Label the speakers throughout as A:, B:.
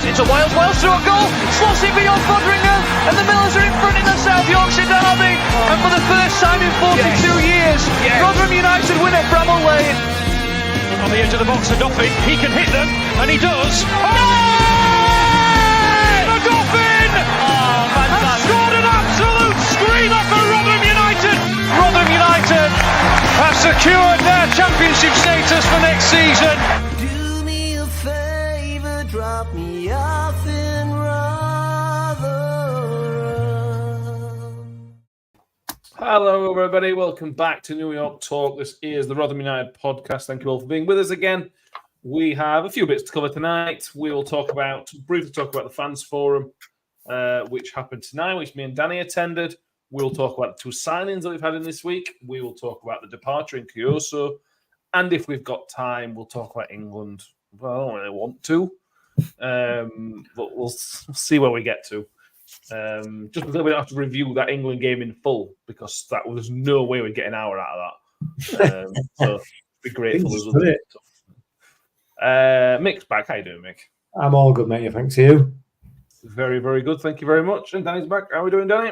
A: It's a Wales through a goal. Slossy beyond Foderingham. And the Millers are in front in the South Yorkshire derby. And for the first time in 42 years, Rotherham United win at Bramall Lane. On the edge of the box for Doffin. He can hit them. And he does. The Doffin! Has scored an absolute screamer for Rotherham United. Rotherham United have secured their championship status for next season.
B: Do me a favour, drop me off in Rotherham.
C: Hello, everybody. Welcome back to New York Talk. This is the Rotherham United podcast. Thank you all for being with us again. We have a few bits to cover tonight. We will briefly talk about the fans forum, which happened tonight, which me and Danny attended. We'll talk about the two signings that we've had in this week. We will talk about the departure in Kyoso. And if we've got time, we'll talk about England. Well, I don't really want to. But we'll see where we get to. Just because we don't have to review that England game in full, because there's no way we'd get an hour out of that. So be grateful. Mick's back. How you doing, Mick?
D: I'm all good, mate. Thanks to you.
C: Very, very good. Thank you very much. And Danny's back. How are we doing, Danny?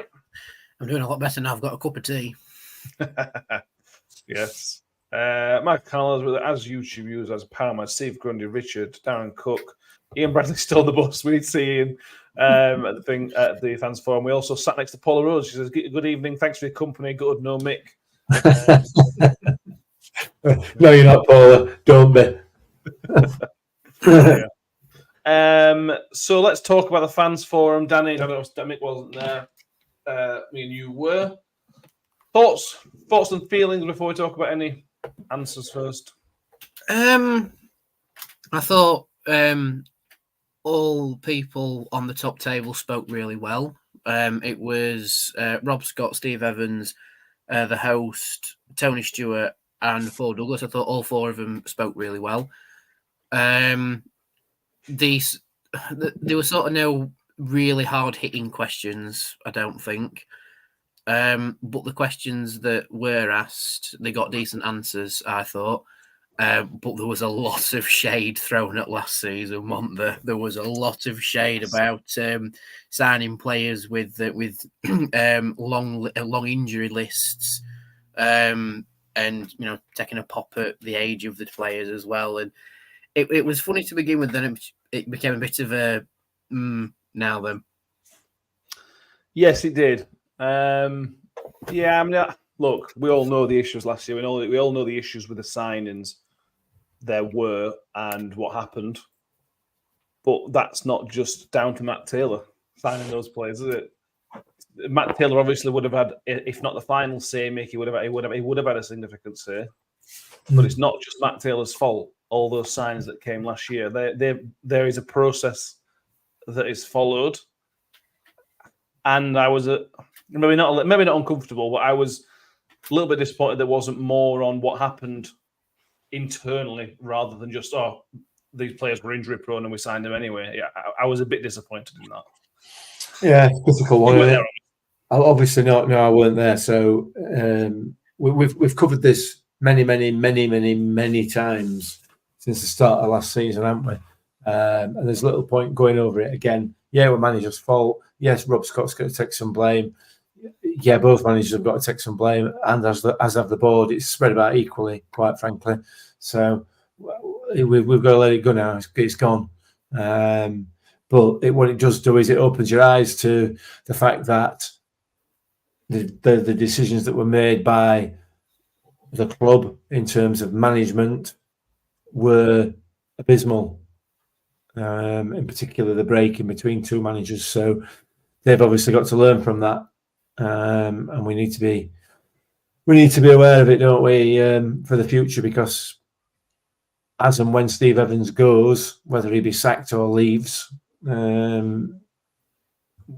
E: I'm doing a lot better now. I've got a cup of tea.
C: Yes. Mike Connells with as YouTube users, Palmer, Steve Grundy, Richard, Darren Cook, Ian Bradley's still on the bus. We need to see Ian at the fans forum. We also sat next to Paula Rose. She says, "Good evening. Thanks for your company. Good, no Mick."
D: No, you're not, Paula. Don't be.
C: Yeah. So let's talk about the fans forum. Danny, I don't know if Mick wasn't there. Me and you were. Thoughts and feelings before we talk about any answers first.
E: I thought all people on the top table spoke really well. It was Rob Scott, Steve Evans, the host, Tony Stewart, and Paul Douglas. I thought all four of them spoke really well. There were sort of no really hard-hitting questions, I don't think. But the questions that were asked, they got decent answers, I thought. But there was a lot of shade thrown at last season, wasn't there? There was a lot of shade about signing players with long injury lists, and taking a pop at the age of the players as well. And it was funny to begin with. Then it became a bit of a now then.
C: Yes, it did. Look, we all know the issues last year. We all know the issues with the signings there were and what happened. But that's not just down to Matt Taylor signing those players, is it? Matt Taylor obviously would have had, if not the final say, Mick, he would have had a significant say. But it's not just Matt Taylor's fault. All those signs that came last year, there is a process that is followed. And I was maybe not uncomfortable, but I was a little bit disappointed there wasn't more on what happened internally rather than just, these players were injury prone and we signed them anyway. Yeah, I was a bit disappointed in that.
D: Yeah, it's a difficult one. Obviously not. No, I weren't there. So we've covered this many times since the start of last season, haven't we? And there's little point going over it again. Yeah, we're manager's fault. Yes, Rob Scott's got to take some blame. Yeah, both managers have got to take some blame, and as have the board. It's spread about equally, quite frankly. So we've got to let it go now. It's gone. But what it does do is it opens your eyes to the fact that the decisions that were made by the club in terms of management were abysmal. In particular, the break in between two managers. So they've obviously got to learn from that, and we need to be aware of it, don't we, for the future? Because as and when Steve Evans goes, whether he be sacked or leaves, will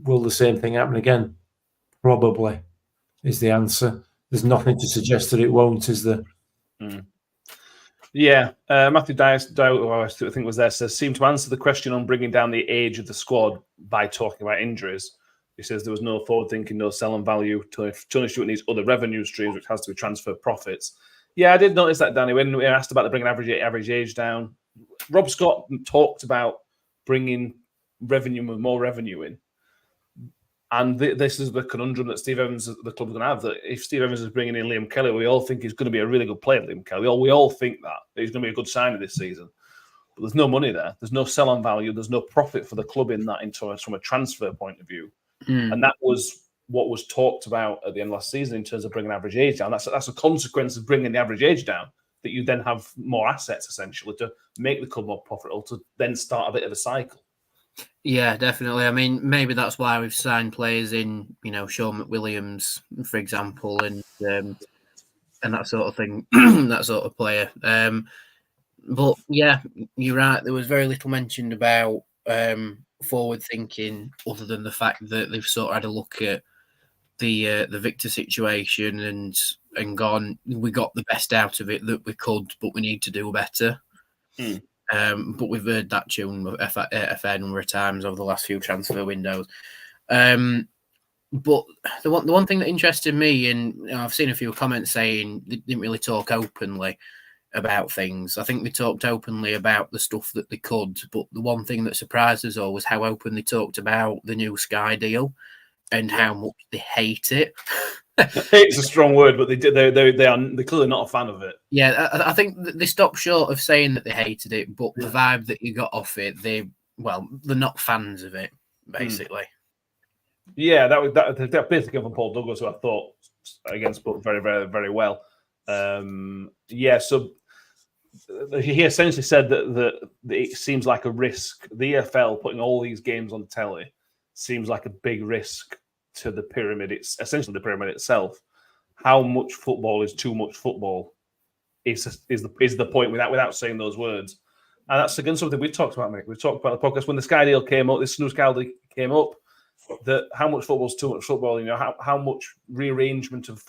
D: the same thing happen again? Probably is the answer. There's nothing to suggest that it won't, is there?
C: Yeah, Matthew Dias, I think was there, says, seemed to answer the question on bringing down the age of the squad by talking about injuries. He says there was no forward thinking, no selling value. Tony Stewart needs other revenue streams, which has to be transfer profits. Yeah, I did notice that, Danny, when we asked about the bringing average age down. Rob Scott talked about bringing more revenue in. And this is the conundrum that Steve Evans, the club, is going to have. That if Steve Evans is bringing in Liam Kelly, we all think he's going to be a really good player, Liam Kelly. We all think that he's going to be a good signing this season. But there's no money there. There's no sell-on value. There's no profit for the club in that from a transfer point of view. And that was what was talked about at the end of last season in terms of bringing average age down. That's a consequence of bringing the average age down, that you then have more assets, essentially, to make the club more profitable, to then start a bit of a cycle.
E: Yeah, definitely. I mean, maybe that's why we've signed players in, Sean McWilliams, for example, and that sort of thing, that sort of player. But yeah, you're right. There was very little mentioned about forward thinking, other than the fact that they've sort of had a look at the Victor situation and gone, we got the best out of it that we could, but we need to do better. But we've heard that tune a fair number of times over the last few transfer windows. But the one thing that interested me, and I've seen a few comments saying they didn't really talk openly about things. I think they talked openly about the stuff that they could, but the one thing that surprised us all was how open they talked about the new Sky deal and how much they hate it.
C: It's a strong word, but they're clearly not a fan of it.
E: Yeah, I think they stopped short of saying that they hated it, but the vibe that you got off it, they're not fans of it, basically.
C: Yeah, that basically came from Paul Douglas, who I thought again spoke very, very, very well. So he essentially said that it seems like a risk. The EFL putting all these games on telly seems like a big risk to the pyramid. It's essentially the pyramid itself. How much football is too much football is the point without saying those words. And that's again something we've talked about, Mick. We've talked about the podcast when the Sky deal came up, this new Sky deal came up, that how much football is too much football. How much rearrangement of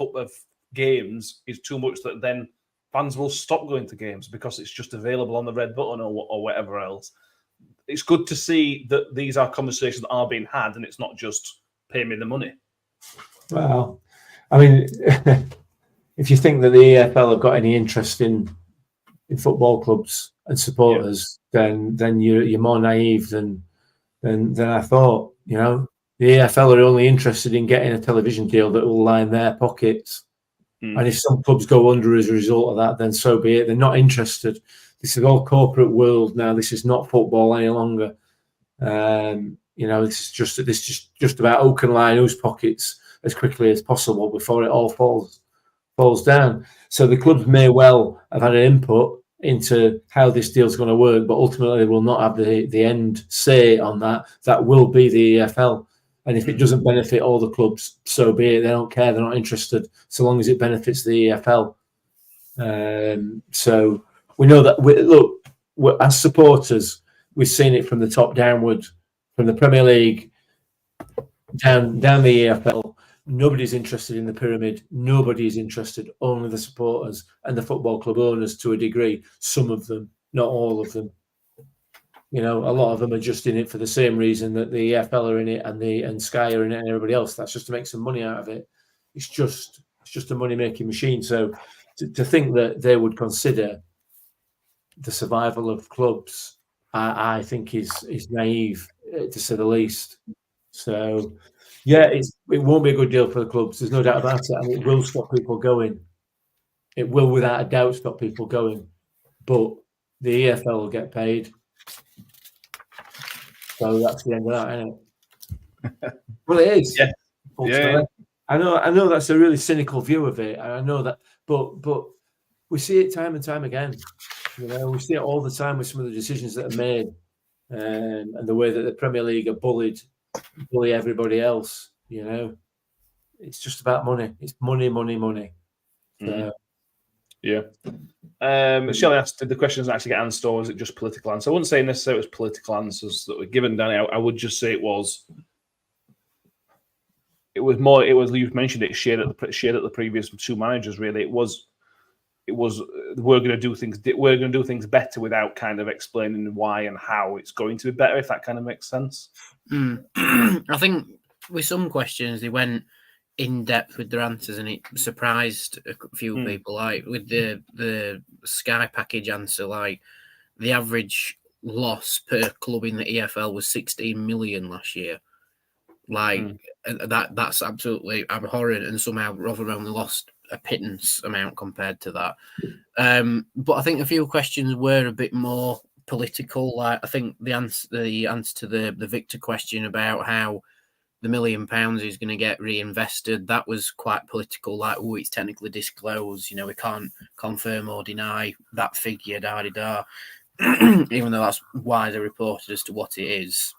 C: games is too much, that then fans will stop going to games because it's just available on the red button or whatever else. It's good to see that these are conversations that are being had, and it's not just pay me the money.
D: Well, I mean, if you think that the EFL have got any interest in football clubs and supporters, then you're more naive than I thought. The EFL are only interested in getting a television deal that will line their pockets. And if some clubs go under as a result of that, then so be it. They're not interested. This is all corporate world now. This is not football any longer. This is just about who can line whose pockets as quickly as possible before it all falls down. So the clubs may well have had an input into how this deal's going to work, but ultimately they will not have the end say on that. That will be the EFL. And if it doesn't benefit all the clubs, so be it. They don't care. They're not interested, so long as it benefits the EFL. So we know that. We're, as supporters, we've seen it from the top downward, from the Premier League down the EFL. Nobody's interested in the pyramid. Nobody is interested. Only the supporters and the football club owners, to a degree. Some of them, not all of them. A lot of them are just in it for the same reason that the EFL are in it and Sky are in it and everybody else. That's just to make some money out of it. It's just a money-making machine. So to think that they would consider the survival of clubs, I think is naive, to say the least. So, yeah, it won't be a good deal for the clubs. There's no doubt about it. And it will stop people going. It will, without a doubt, stop people going. But the EFL will get paid. So that's the end of that, isn't it? Well, it is.
C: Yeah. Yeah.
D: I know that's a really cynical view of it. I know that, but we see it time and time again. We see it all the time with some of the decisions that are made, and the way that the Premier League are bully everybody else. It's just about money. It's money. So,
C: yeah. Shelley asked, did the questions actually get answered, or was it just political answers? I wouldn't say necessarily it was political answers that were given, Danny. I would just say it was more. It was, you've mentioned it, shared at the previous two managers. Really, it was. We're going to do things. We're going to do things better without kind of explaining why and how it's going to be better. If that kind of makes sense.
E: I think with some questions they went in depth with their answers, and it surprised a few people. Like with the Sky package answer, like the average loss per club in the EFL was 16 million last year. That's absolutely abhorrent, and somehow Rotherham only lost a pittance amount compared to that. But I think a few questions were a bit more political. Like I think the answer to the Victor question about how the £1 million is going to get reinvested, that was quite political. Like, oh, it's technically disclosed. You know, we can't confirm or deny that figure. Even though that's widely reported as to what it is.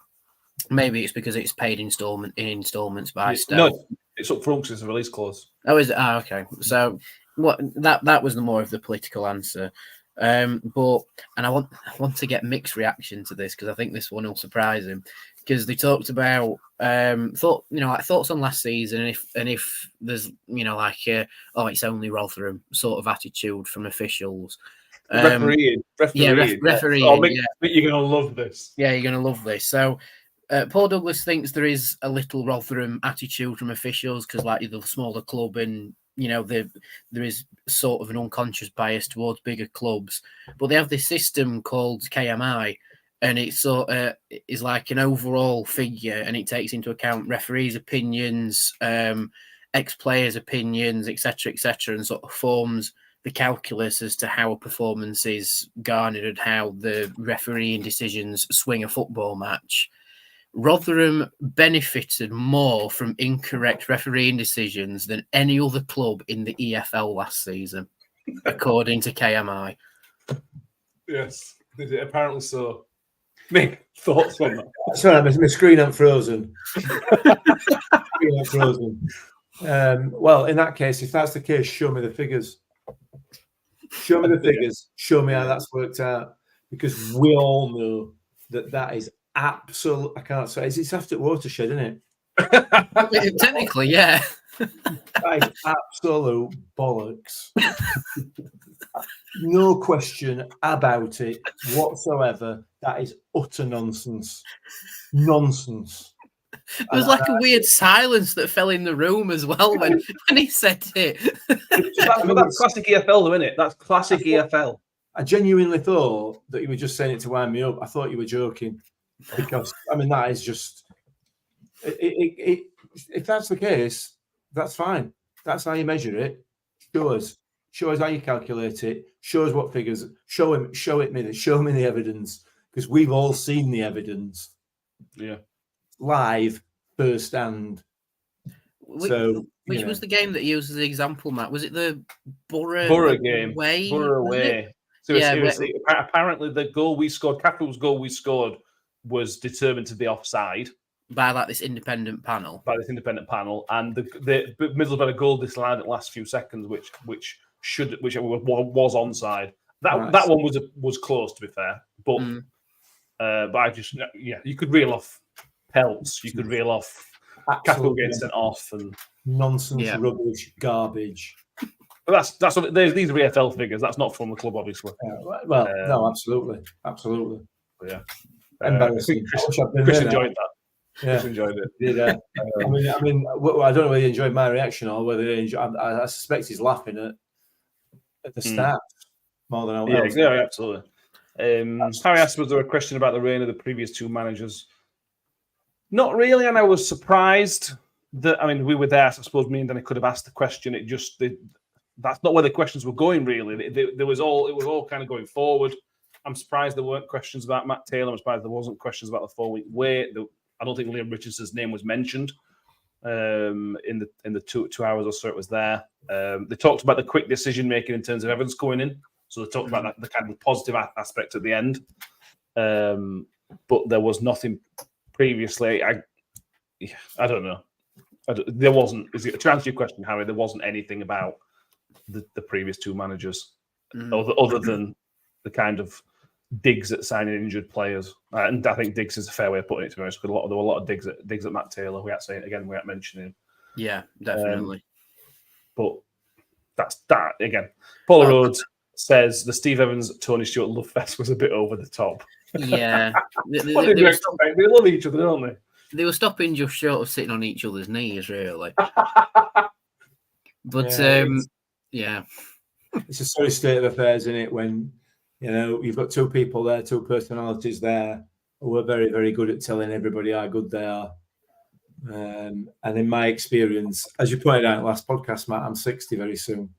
E: Maybe it's because it's paid in installments by Stoke.
C: No, it's up front because it's a release clause.
E: Oh, is it? Okay. So what that was the more of the political answer. I want to get mixed reaction to this because I think this one will surprise him. Because they talked about thoughts on last season, and if there's it's only Rotherham sort of attitude from officials.
C: Refereeing.
E: Refereeing.
C: Oh, you're gonna love this.
E: Yeah, you're gonna love this. So Paul Douglas thinks there is a little Rotherham attitude from officials because, like, the smaller club, and there is sort of an unconscious bias towards bigger clubs. But they have this system called KMI. And it sort of is like an overall figure, and it takes into account referees' opinions, ex-players' opinions, etc., and sort of forms the calculus as to how a performance is garnered and how the refereeing decisions swing a football match. Rotherham benefited more from incorrect refereeing decisions than any other club in the EFL last season, according to KMI.
C: Yes, apparently so. Mick, thoughts on that?
D: Sorry, my screen ain't frozen. Well, in that case, if that's the case, show me the figures. Show me the figures. Show me how that's worked out. Because we all know that is absolute. I can't say it's after Watershed, isn't
E: it? Technically, yeah.
D: That is absolute bollocks. No question about it whatsoever. That is utter nonsense. Nonsense.
E: There was like a weird silence that fell in the room as well when he said it.
C: That's classic EFL, though, isn't it? That's classic EFL.
D: I genuinely thought that you were just saying it to wind me up. I thought you were joking because, that is just... if that's the case, that's fine. That's how you measure it. Show us how you calculate it. Show us what figures. Show me the evidence, because we've all seen the evidence.
C: Yeah,
D: live, firsthand.
E: Which was the game that used as the example, Matt? Was it the
C: Borough game? Borough away. So apparently the goal we scored, Capital's goal we scored, was determined to be offside
E: by this independent panel.
C: And the Middlesbrough had a goal disallowed at the last few seconds, which was onside. That one was close, to be fair, but I just you could reel off pelts, you could reel off Capital getting sent off and
D: nonsense, rubbish, garbage.
C: But that's what these are EFL figures. That's not from the club, obviously.
D: No, absolutely.
C: But yeah,
D: embarrassing.
C: Chris enjoyed that. Yeah, Chris enjoyed it.
D: Yeah. I mean, I don't know whether he enjoyed my reaction or whether he enjoyed. I suspect he's laughing at the start more than else.
C: Yeah, absolutely. Harry asked, was there a question about the reign of the previous two managers? Not really, and I was surprised that. I mean, we were there. So I suppose me and Danny could have asked the question. That's not where the questions were going. Really, it was all kind of going forward. I'm surprised there weren't questions about Matt Taylor. I'm surprised there wasn't questions about the 4-week wait. I don't think Liam Richardson's name was mentioned in the 2 hours or so it was there. They talked about the quick decision making in terms of Evans going in. So they talked about the kind of positive aspect at the end. But there was nothing previously. I don't know. There wasn't. To answer your question, Harry, there wasn't anything about the previous two managers other than the kind of digs at signing injured players. And I think digs is a fair way of putting it, to be honest, because there were a lot of digs at Matt Taylor. We had mentioning him.
E: Yeah, definitely.
C: But that's that again. Paula Rhodes says the Steve Evans Tony Stewart love fest was a bit over the top.
E: Yeah,
C: they love each other, don't they?
E: They were stopping just short of sitting on each other's knees, really. But yeah,
D: it's a sorry state of affairs, isn't it? When You know, you've got two people there, two personalities there who are very, very good at telling everybody how good they are. And in my experience, as you pointed out last podcast, Matt, I'm 60 very soon.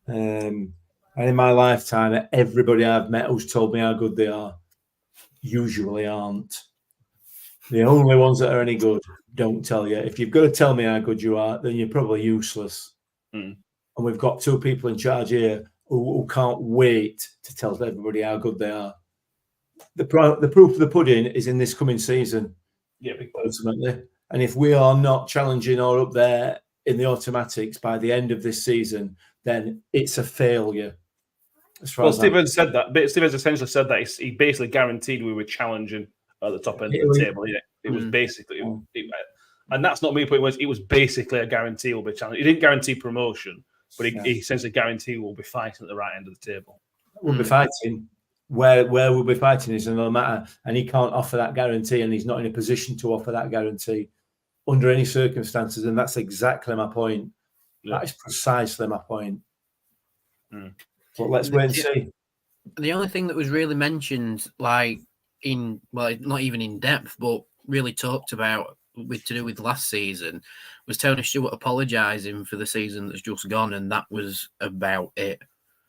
D: And in my lifetime, everybody I've met who's told me how good they are usually aren't. The only ones that are any good don't tell you. If you've got to tell me how good you are, then you're probably useless. And we've got two people in charge here who can't wait to tell everybody how good they are. The proof of the pudding is in this coming season, ultimately. And if we are not challenging or up there in the automatics by the end of this season, then it's a failure.
C: Stevens said that. But Stevens essentially said that he basically guaranteed we were challenging at the top end of the table. It was basically, and that's not me putting words. It was basically a guarantee we'll be challenging. He didn't guarantee promotion, but he essentially guaranteed we'll be fighting at the right end of the table.
D: We'll be fighting. Where we'll be fighting is another matter, and he can't offer that guarantee, and he's not in a position to offer that guarantee under any circumstances, and that's exactly my point. Yeah. That is precisely my point. But let's wait and see.
E: The only thing that was really mentioned, like not even in depth, but really talked about to do with last season, was Tony Stewart apologising for the season that's just gone, and that was about it.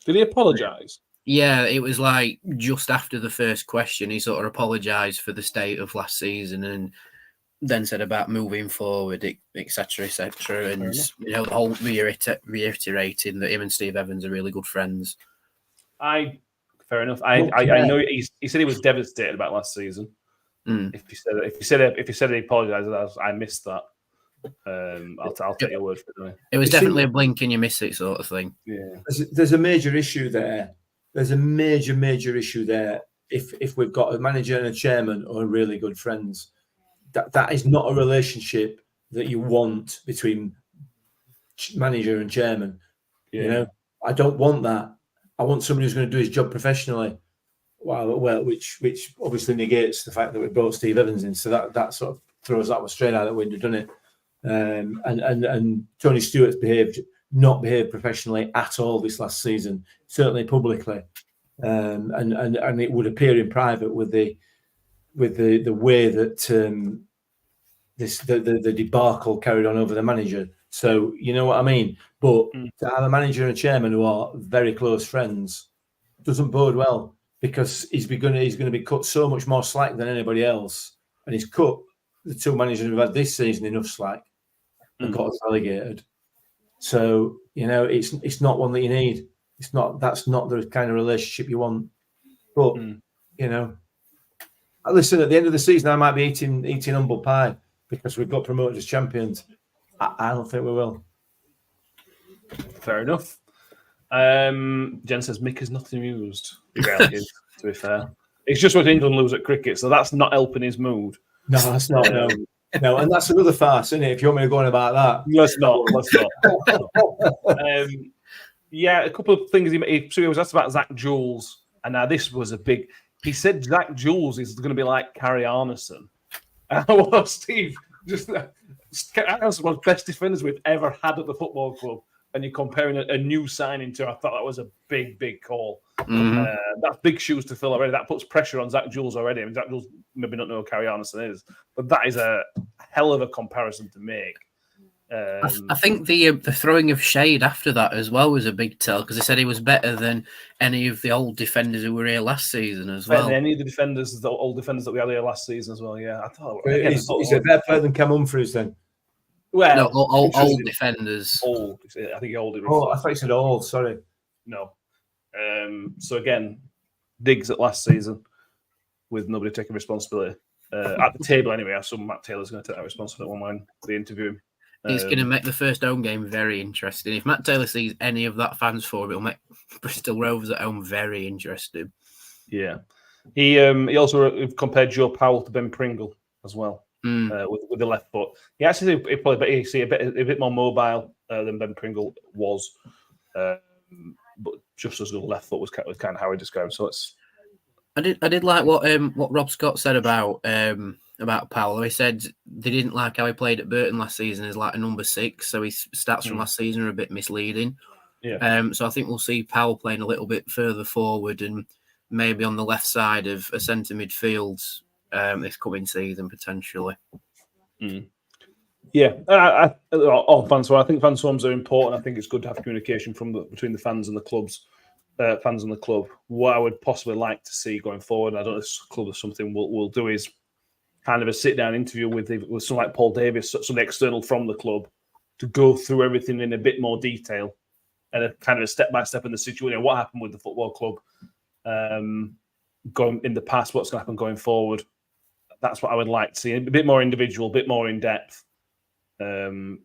C: Did he apologise?
E: Yeah, it was like just after the first question, he sort of apologised for the state of last season, and then said about moving forward, etc., etc. And the whole reiterating that him and Steve Evans are really good friends.
C: Fair enough. I know he said he was devastated about last season. If he said he apologised, I missed that. I'll take your word for it.
E: It was definitely a blink and you miss it sort of thing.
C: Yeah,
D: there's a major issue there. There's a major issue there. If we've got a manager and a chairman who are really good friends, that is not a relationship that you want between manager and chairman. Yeah. You know, I don't want that. I want somebody who's going to do his job professionally. Well, which obviously negates the fact that we brought Steve Evans in. So that sort of throws that one straight out the window, doesn't it? And Tony Stewart's not behaved professionally at all this last season, certainly publicly, and it would appear in private with the way that the debacle carried on over the manager. So you know what I mean. But to have a manager and a chairman who are very close friends doesn't bode well, because he's going to be cut so much more slack than anybody else, and he's cut the two managers who've had this season enough slack and got us relegated. So you know it's not one that you need. That's not the kind of relationship you want. But you know, listen, at the end of the season, I might be eating humble pie because we've got promoted as champions. I don't think we will.
C: Fair enough. Jen says Mick is not amused. He rarely is, to be fair. It's just what England lose at cricket, so that's not helping his mood.
D: No, that's not. No, and that's another farce, isn't it? If you want me to go on about that,
C: let's not. Yeah, a couple of things. He was asked about Zach Jules, and now this was a big. He said Zach Jules is going to be like Carrie Arneson. Well, Steve, Arneson was best defenders we've ever had at the football club, and you're comparing a new signing to. I thought that was a big call. That's big shoes to fill already. That puts pressure on Zach Jules already. I mean, Zach Jules maybe not know who Carrie Arneson is, but that is a hell of a comparison to make.
E: I think the throwing of shade after that as well was a big tell, because they said he was better than any of the old defenders who were here last season as well.
C: Any of the old defenders that we had here last season as well. Yeah, I thought
D: he's a better player than Cam Humphreys then.
C: Well,
E: no, old defenders.
C: Old. I think old.
D: Oh, I thought you said old. Sorry.
C: No. So again, digs at last season with nobody taking responsibility at the table anyway. I assume Matt Taylor's going to take that responsibility when they interview him.
E: It's going to make the first home game very interesting. If Matt Taylor sees any of that fans form, it'll make Bristol Rovers at home very interesting.
C: Yeah. He also compared Joe Powell to Ben Pringle as well with the left foot. He actually probably a bit more mobile than Ben Pringle was, but just as good left foot was kind of how he described. So it's.
E: I did like what Rob Scott said about Powell. He said they didn't like how he played at Burton last season as like a number 6, so his stats from last season are a bit misleading.
C: Yeah.
E: So I think we'll see Powell playing a little bit further forward, and maybe on the left side of a centre midfield this coming season potentially.
C: Yeah, all fans. So I think fan forums are important. I think it's good to have communication between the fans and the clubs, fans and the club. What I would possibly like to see going forward, and I don't know if this club is something we'll do, is kind of a sit down interview with someone like Paul Davis, some external from the club, to go through everything in a bit more detail and a kind of a step by step in the situation. What happened with the football club going in the past? What's going to happen going forward? That's what I would like to see. A bit more individual, a bit more in depth. Again,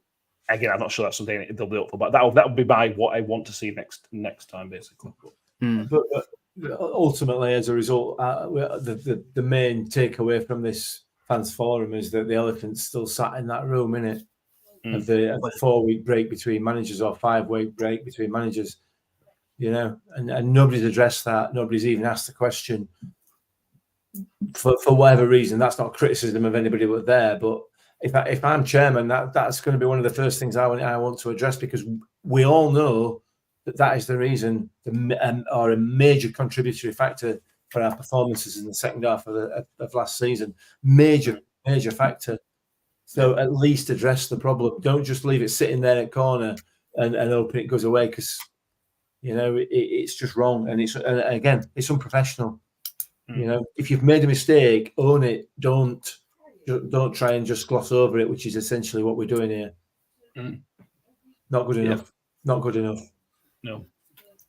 C: I'm not sure that's something they'll be up for, but that would be what I want to see next time, basically.
D: But ultimately, as a result, the main takeaway from this fans forum is that the elephant's still sat in that room, innit? Of the 4-week break between managers or 5-week break between managers, and nobody's addressed that. Nobody's even asked the question for whatever reason. That's not criticism of anybody but there, but if I'm chairman, that's going to be one of the first things I want to address, because we all know that is the reason or a major contributory factor for our performances in the second half of last season. Major factor. So at least address the problem. Don't just leave it sitting there in a corner and hoping it goes away, because it's just wrong, and again it's unprofessional. If you've made a mistake, own it. Don't try and just gloss over it, which is essentially what we're doing here. Not good enough. Yeah. Not good enough.
C: No.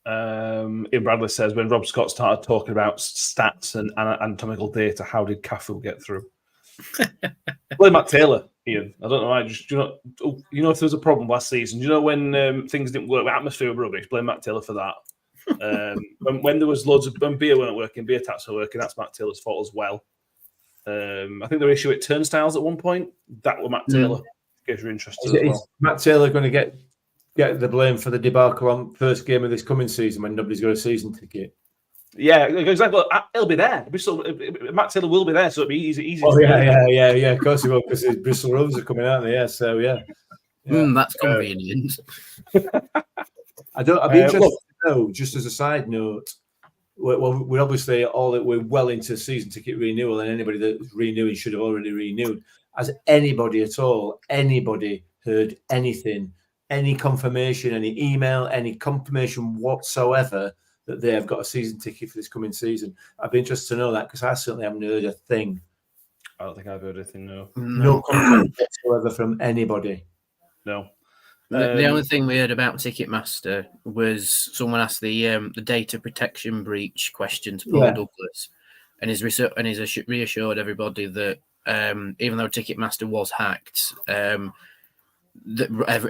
C: Ian Bradley says, when Rob Scott started talking about stats and anatomical data, how did Cafu get through? Blame Matt Taylor, Ian. I don't know. If there was a problem last season, when things didn't work, atmosphere rubbish, blame Matt Taylor for that. When there was when beer weren't working, beer taps were working, that's Matt Taylor's fault as well. I think there were issue with turnstiles at one point. That was Matt Taylor. Gave you interest as well.
D: Is Matt Taylor going to get the blame for the debacle on first game of this coming season when nobody's got a season ticket?
C: Yeah, exactly. He'll be there. Matt Taylor will be there, so it'll be easy.
D: Oh yeah. Of course he will, because his Bristol Rovers are coming out there. Yeah, so yeah.
E: That's convenient.
D: I'd be interested to know, just as a side note. Well, we're obviously we're well into season ticket renewal, and anybody that's renewing should have already renewed. Has anybody heard anything, any confirmation, any email, any confirmation whatsoever that they have got a season ticket for this coming season? I'd be interested to know that, because I certainly haven't heard a thing.
C: I don't think I've heard anything, no.
D: No contact whatsoever from anybody.
C: No.
E: The only thing we heard about Ticketmaster was someone asked the data protection breach question to Paul Douglas, and he's reassured everybody that even though Ticketmaster was hacked, that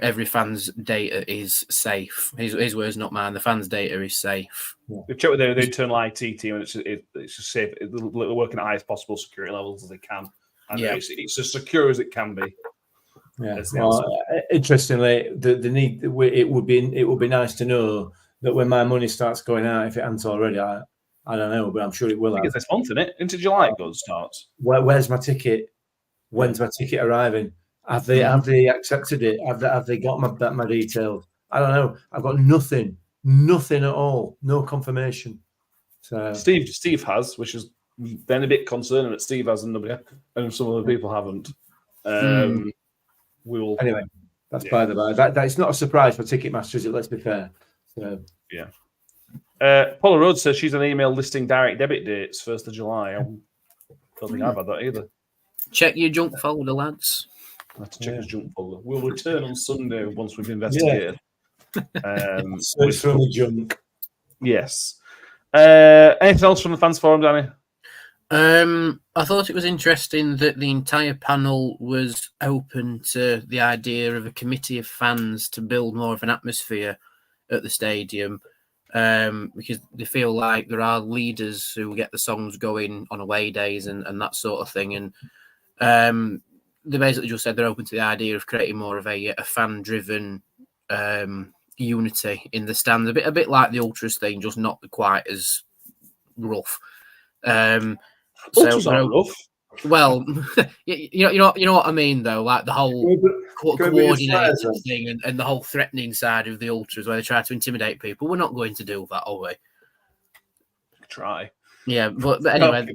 E: every fan's data is safe. His words, not mine. The fans' data is safe.
C: We've checked with their internal IT team, and it's just safe. They're working at highest possible security levels as they can. And it's as secure as it can be.
D: Yeah. Well, interestingly, it would be nice to know that when my money starts going out, if it hasn't already, I don't know, but I'm sure it will.
C: It's this month, isn't it? Into July it goes starts.
D: Where's my ticket? When's my ticket arriving? Have they accepted it? Have they got my details? I don't know. I've got nothing at all. No confirmation. So
C: Steve has, which is then a bit concerning that Steve has and nobody, and some other people haven't.
D: Anyway, that's by the by. That's not a surprise for Ticketmaster, is it? Let's be fair. So
C: yeah. Paula Rhodes says she's an email listing direct debit dates 1st of July. I don't think I've had that either.
E: Check your junk folder, lads.
C: I have to check his junk folder. We'll return on Sunday once we've investigated.
D: Search from the junk.
C: Yes. Anything else from the fans forum, Danny?
E: I thought it was interesting that the entire panel was open to the idea of a committee of fans to build more of an atmosphere at the stadium, because they feel like there are leaders who get the songs going on away days and that sort of thing. And they basically just said they're open to the idea of creating more of a fan-driven unity in the stands, a bit like the Ultras thing, just not quite as rough.
C: Ultras aren't rough.
E: Well, you know what I mean, though, like the whole coordinated thing and the whole threatening side of the Ultras, where they try to intimidate people. We're not going to do that, are we?
C: try.
E: Yeah, but anyway,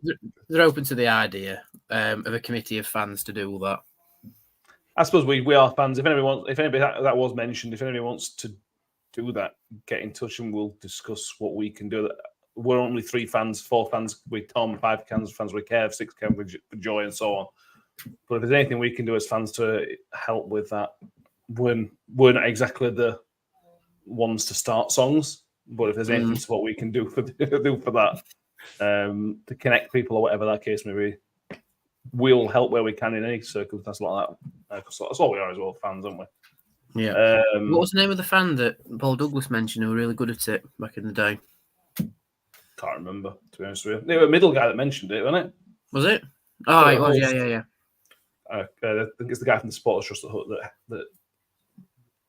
E: they're open to the idea of a committee of fans to do all that.
C: I suppose we are fans. If anybody that was mentioned, if anybody wants to do that, get in touch and we'll discuss what we can do. We're only 4 fans with Tom, 5 fans with Kev, 6 with Joy, and so on. But if there's anything we can do as fans to help with that, we're not exactly the ones to start songs. But if there's anything what we can do for that, to connect people or whatever that case may be, we'll help where we can in any circumstance like that. That's all we are as well, fans, aren't we?
E: Yeah. What was the name of the fan that Paul Douglas mentioned who were really good at it back in the day?
C: Can't remember, to be honest with you. They were a middle guy that mentioned it, wasn't it?
E: Was it? Oh, it was. Yeah.
C: I think it's the guy from the Sports Trust that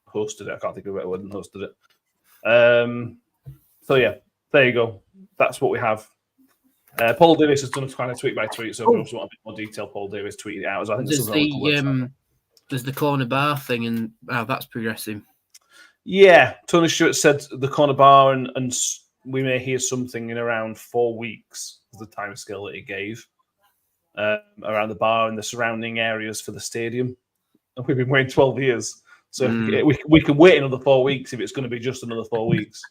C: hosted it. I can't think of a better word than hosted it. So yeah, there you go. That's what we have. Paul Davis has done a kind of tweet by tweet, so if you also want a bit more detail, Paul Davis tweeted it out. So I think
E: there's the corner bar thing, and that's progressing.
C: Yeah, Tony Stewart said the corner bar, and we may hear something in around 4 weeks, was the time scale that he gave, around the bar and the surrounding areas for the stadium. And we've been waiting 12 years. So we can wait another 4 weeks if it's going to be just another 4 weeks.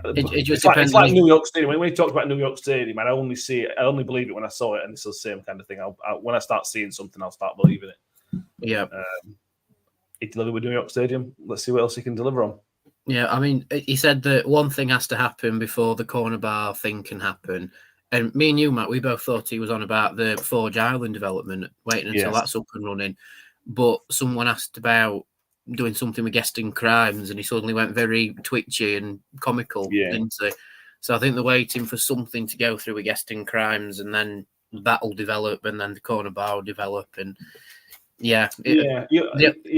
E: It just
C: depends. It's like New York Stadium. When we talked about New York Stadium, I only believe it when I saw it, and it's the same kind of thing. When I start seeing something, I'll start believing it.
E: Yeah.
C: He delivered with New York Stadium. Let's see what else he can deliver on.
E: Yeah, I mean, he said that one thing has to happen before the corner bar thing can happen. And me and you, Matt, we both thought he was on about the Forge Island development, waiting until that's up and running. But someone asked about doing something with Guesting Crimes, and he suddenly went very twitchy and comical, didn't he? So I think they're waiting for something to go through with Guesting Crimes, and then that'll develop, and then the corner bar will develop. And
C: he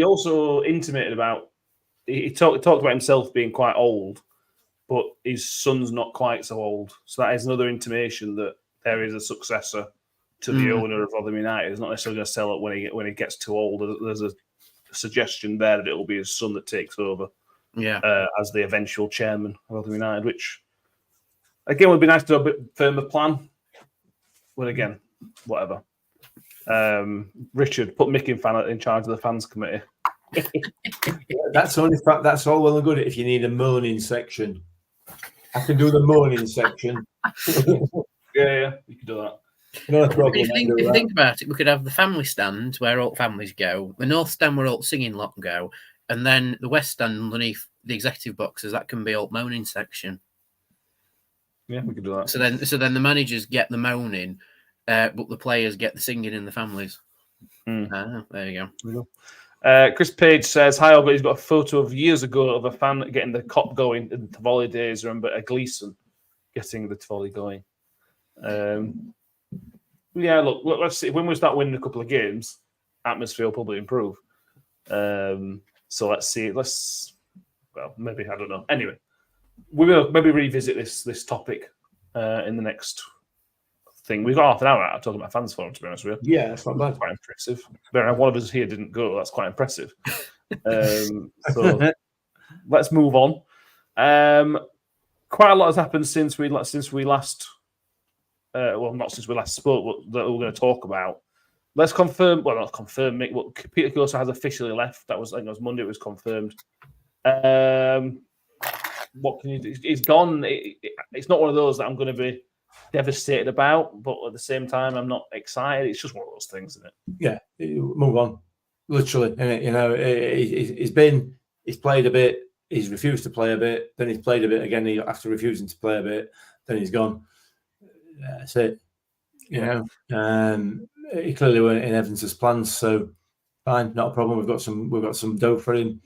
C: also intimated about, he talked about himself being quite old, but his son's not quite so old. So that is another intimation that there is a successor to the owner of Rotherham United. He's not necessarily going to sell it when he gets too old. There's a suggestion there that it will be his son that takes over as the eventual chairman of Rotherham United, which, again, would be nice to have a bit firmer plan. But again, whatever. Richard, put Mick in charge of the fans committee.
D: That's all well and good if you need a moaning section. I can do the moaning section.
C: Yeah, you can do that.
E: No problem. If you think about it, we could have the family stand where all families go, the north stand where all singing lot go, and then the west stand underneath the executive boxes. That can be all moaning section.
C: Yeah, we could do that.
E: So then the managers get the moaning, but the players get the singing in the families. There you
C: go. Chris Page says, hi, but he's got a photo of years ago of a fan getting the cop going in the Tivoli days. Remember Gleeson getting the Tivoli going. Yeah, look, let's see. When we start winning a couple of games, atmosphere will probably improve. So let's see. Maybe, I don't know. Anyway, we will maybe revisit this topic in the next thing. We've got half an hour out talking about fans forum, to be honest with you.
D: Yeah, that's not bad.
C: Quite impressive. One of us here didn't go. That's quite impressive. So let's move on. Quite a lot has happened since we last. Not since we last spoke, but that we're going to talk about. Let's confirm. Well, not confirm, Mick. But Peter Costa has officially left. I think it was Monday. It was confirmed. What can you do? He's gone. It's not one of those that I'm going to be devastated about, but at the same time, I'm not excited. It's just one of those things, isn't it?
D: Yeah, move on. Literally, you know, he's played a bit. He's refused to play a bit. Then he's played a bit again. After refusing to play a bit, then he's gone. That's it. You know, he clearly weren't in Evans's plans, so fine, not a problem. We've got some dough for him.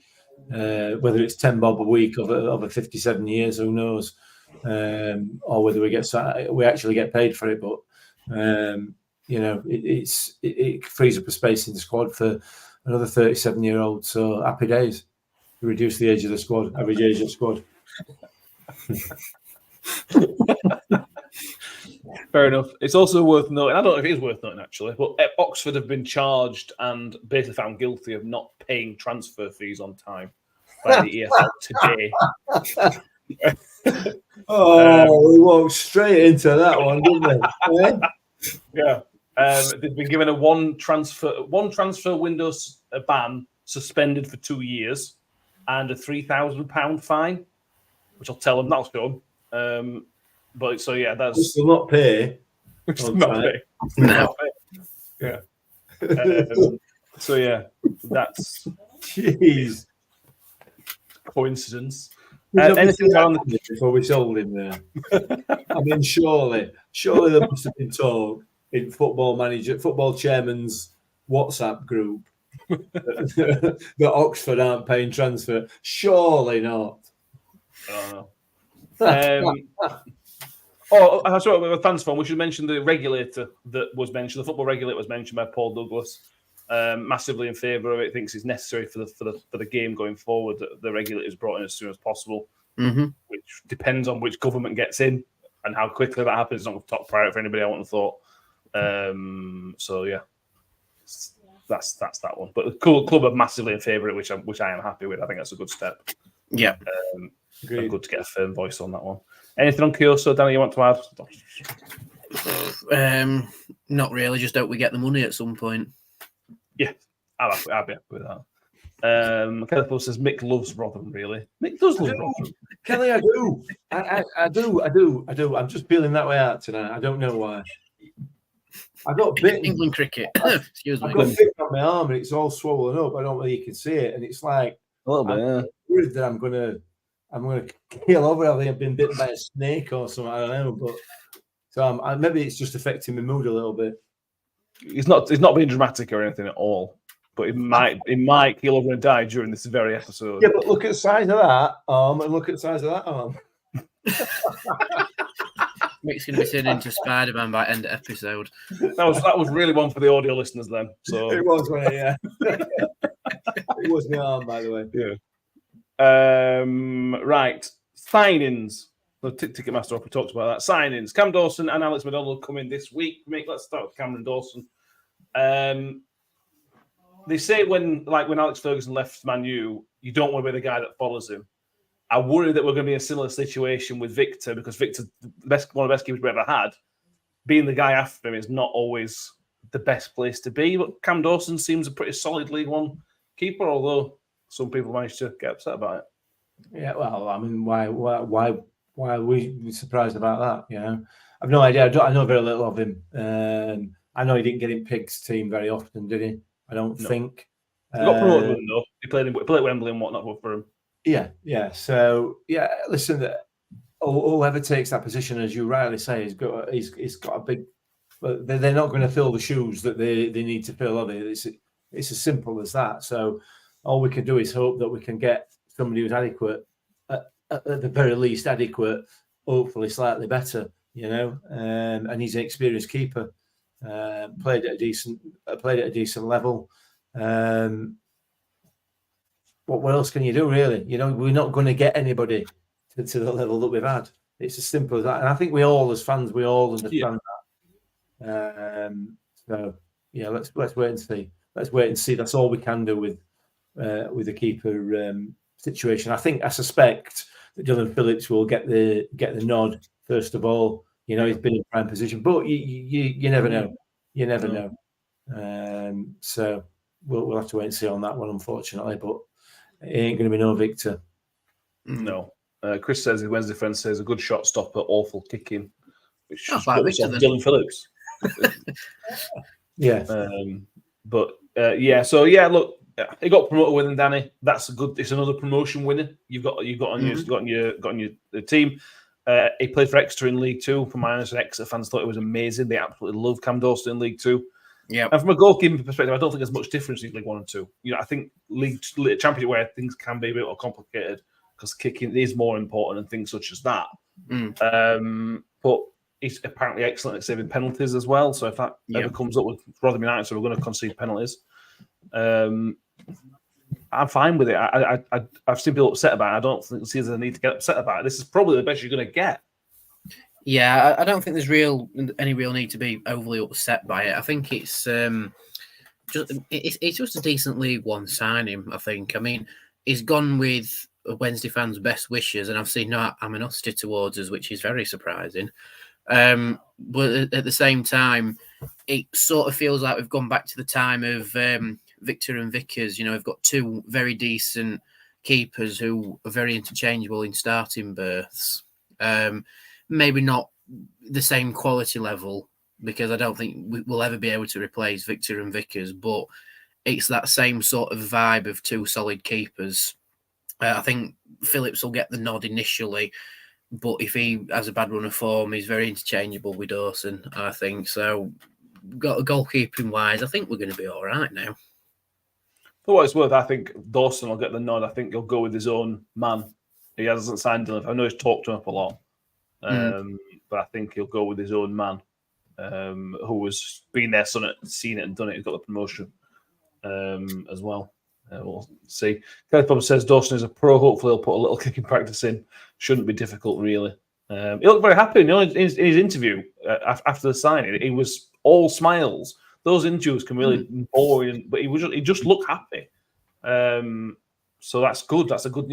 D: Whether it's 10 bob a week over 57 years, who knows? Or whether we actually get paid for it. But you know, it frees up a space in the squad for another 37-year-old. So happy days. We reduce the age of the squad, average age of the squad.
C: Fair enough. It's also worth noting, I don't know if it is worth noting actually, but Oxford have been charged and basically found guilty of not paying transfer fees on time by the EFL today.
D: We walked straight into that one, didn't we?
C: Yeah. They've been given a one transfer window ban, suspended for 2 years, and a £3,000 fine, which I'll tell them that's done. But so yeah, that's
D: Which will not pay.
C: not pay.
E: No.
C: Yeah. So yeah, that's
D: Jeez.
C: coincidence.
D: Anything
C: Anything on the
D: before we sold him there? I mean, surely there must have been talk in football chairman's WhatsApp group that Oxford aren't paying transfer. Surely not.
C: That's right. With a fans phone, we should mention the regulator that was mentioned. The football regulator was mentioned by Paul Douglas. Massively in favour of it. Thinks it's necessary for the game going forward. That the regulator is brought in as soon as possible, which depends on which government gets in and how quickly that happens. It's not a top priority for anybody, I wouldn't have thought. So yeah, that's that one. But the club are massively in favour of it, which I am happy with. I think that's a good step.
E: Yeah,
C: good to get a firm voice on that one. Anything on Kyoso, Danny, you want to
E: add? Not really. Just hope we get the money at some point.
C: Yeah, I'll be happy with that. Kelly says Mick loves Rotherham, really. Mick does love Rotherham.
D: Kelly, I do. I do. I'm just feeling that way out tonight. I don't know why. I got bitten.
E: England cricket. Excuse me.
D: I got bitten on my arm and it's all swollen up. I don't know whether you can see it. And it's like
C: A little bit,
D: I'm worried that I'm gonna keel over. I think I've been bitten by a snake or something. I don't know, but so maybe it's just affecting my mood a little bit.
C: It's not being dramatic or anything at all, but it might keel over and die during this very episode.
D: Yeah, but look at the size of that arm and look at the size of that arm.
E: Mick's going to be turning into Spider-Man by end of episode.
C: That was really one for the audio listeners then. So
D: it was, yeah. It was my arm, by the way.
C: Yeah. Right. Signings. The Ticketmaster, we talked about that. Signings. Cam Dawson and Alex McDonald come in this week. Let's start with Cameron Dawson. They say when Alex Ferguson left Man U, you don't want to be the guy that follows him. I worry that we're going to be in a similar situation with Victor, because Victor, one of the best keepers we've ever had, being the guy after him is not always the best place to be. But Cam Dawson seems a pretty solid League One keeper, although some people manage to get upset about it.
D: Yeah, well, I mean, why are we surprised about that? You know, I've no idea. I know very little of him. I know he didn't get in Pig's team very often, did he? I don't think.
C: He got promoted with him, though. He played at Wembley and whatnot for him.
D: Yeah. So listen, whoever takes that position, as you rightly say, he's got a big. But they're not going to fill the shoes that they need to fill, are they? It's as simple as that. So all we can do is hope that we can get somebody who's adequate, at the very least adequate, hopefully slightly better. You know, and he's an experienced keeper. Played at a decent level. What else can you do, really? You know, we're not going to get anybody to the level that we've had. It's as simple as that. And I think we all, as fans, understand that. So yeah, let's wait and see. Let's wait and see. That's all we can do with the keeper situation. I suspect that Dylan Phillips will get the nod first of all. You know, he's been in prime position, but you never know. You never know. So we'll have to wait and see on that one, unfortunately. But it ain't going to be no Victor.
C: No. Chris says his Wednesday friend says a good shot stopper, awful kicking, which is
E: like Victor,
C: Dylan Phillips.
D: Yeah.
C: So look, he got promoted with him, Danny. That's it's another promotion winner you've got on your team. He played for Exeter in League Two. From my understanding, Exeter fans thought it was amazing. They absolutely love Cam Dawson in League Two.
E: Yeah.
C: And from a goalkeeping perspective, I don't think there's much difference in League One and Two. You know, I think League Championship where things can be a bit more complicated because kicking is more important and things such as that. But he's apparently excellent at saving penalties as well. So if that ever comes up with Rotherham United, so we're going to concede penalties. I'm fine with it. I've seen people upset about it. I don't see there's a need to get upset about it. This is probably the best you're going to get.
E: Yeah, I don't think there's any real need to be overly upset by it. I think it's just a decent League One signing. I think. I mean, he's gone with Wednesday fans' best wishes, and I've seen no animosity towards us, which is very surprising. But at the same time, it sort of feels like we've gone back to the time of Victor and Vickers. We've got two very decent keepers who are very interchangeable in starting berths. Maybe not the same quality level, because I don't think we'll ever be able to replace Victor and Vickers, but it's that same sort of vibe of two solid keepers. I think Phillips will get the nod initially, but if he has a bad run of form, he's very interchangeable with Dawson, I think. So, goalkeeping wise, I think we're going to be all right now.
C: For what it's worth, I think Dawson will get the nod. I think he'll go with his own man. He hasn't signed him. I know he's talked to him up a lot, but I think he'll go with his own man, who has been there, seen it and done it. He's got the promotion as well. We'll see. Kelly Pub says Dawson is a pro. Hopefully, he'll put a little kicking practice in. Shouldn't be difficult, really. He looked very happy. In his interview after the signing, he was all smiles. Those interviews can really bore you, but he just looked happy. So that's good. That's a good.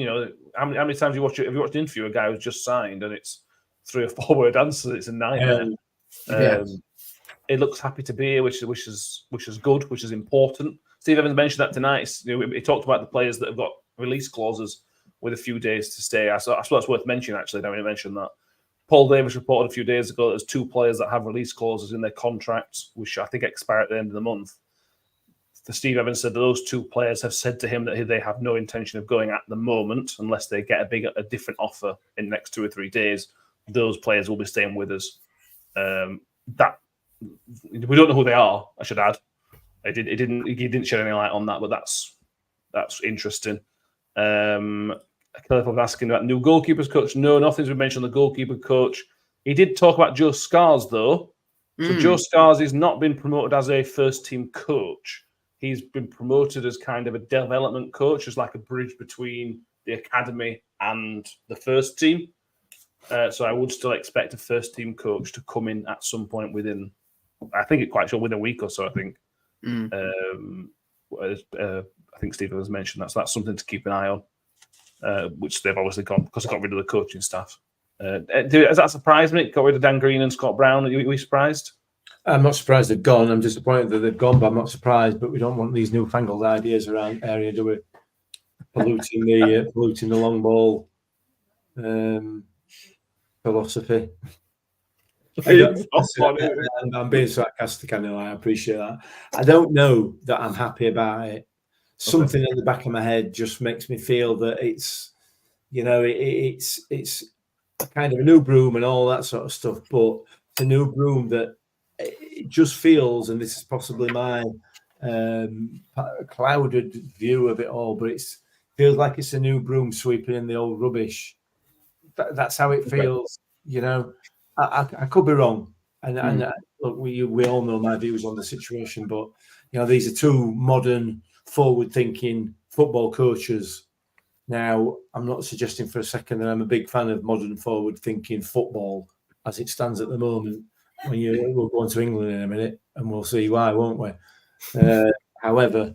C: How many times have you watched an interview of a guy who's just signed and it's 3 or 4 word answers? It's a nightmare. He looks happy to be here, which is good, which is important. Steve Evans mentioned that tonight. He talked about the players that have got release clauses with a few days to stay. I suppose it's worth mentioning, actually, now we mentioned that. Paul Davis reported a few days ago that there's 2 players that have release clauses in their contracts, which I think expire at the end of the month. Steve Evans said that those 2 players have said to him that they have no intention of going at the moment unless they get a different offer in the next 2 or 3 days. Those players will be staying with us. That we don't know who they are, I should add. He didn't shed any light on that, but that's interesting. Kelly was asking about new goalkeepers coach. No, nothing's been mentioned on the goalkeeper coach. He did talk about Joe Scars, though. So Joe Scars has not been promoted as a first-team coach. He's been promoted as kind of a development coach, as like a bridge between the academy and the first team. So I would still expect a first-team coach to come in at some point within a week or so, I think. I think Stephen has mentioned that, so that's something to keep an eye on, which they've obviously got because they got rid of the coaching staff. Has that surprised me? Got rid of Dan Green and Scott Brown. Are you surprised?
D: I'm not surprised they've gone. I'm disappointed that they've gone, but I'm not surprised. But we don't want these newfangled ideas around area, do we? Polluting the long ball philosophy. I'm being sarcastic, I know. I appreciate that. I don't know that I'm happy about it. Something in the back of my head just makes me feel that it's kind of a new broom and all that sort of stuff, but it's a new broom that it just feels, and this is possibly my clouded view of it all, but it feels like it's a new broom sweeping in the old rubbish. That's how it feels, I could be wrong, and look, we all know my views on the situation, but these are 2 modern, forward-thinking football coaches. Now, I'm not suggesting for a second that I'm a big fan of modern, forward-thinking football as it stands at the moment. We'll go on to England in a minute, and we'll see why, won't we? However,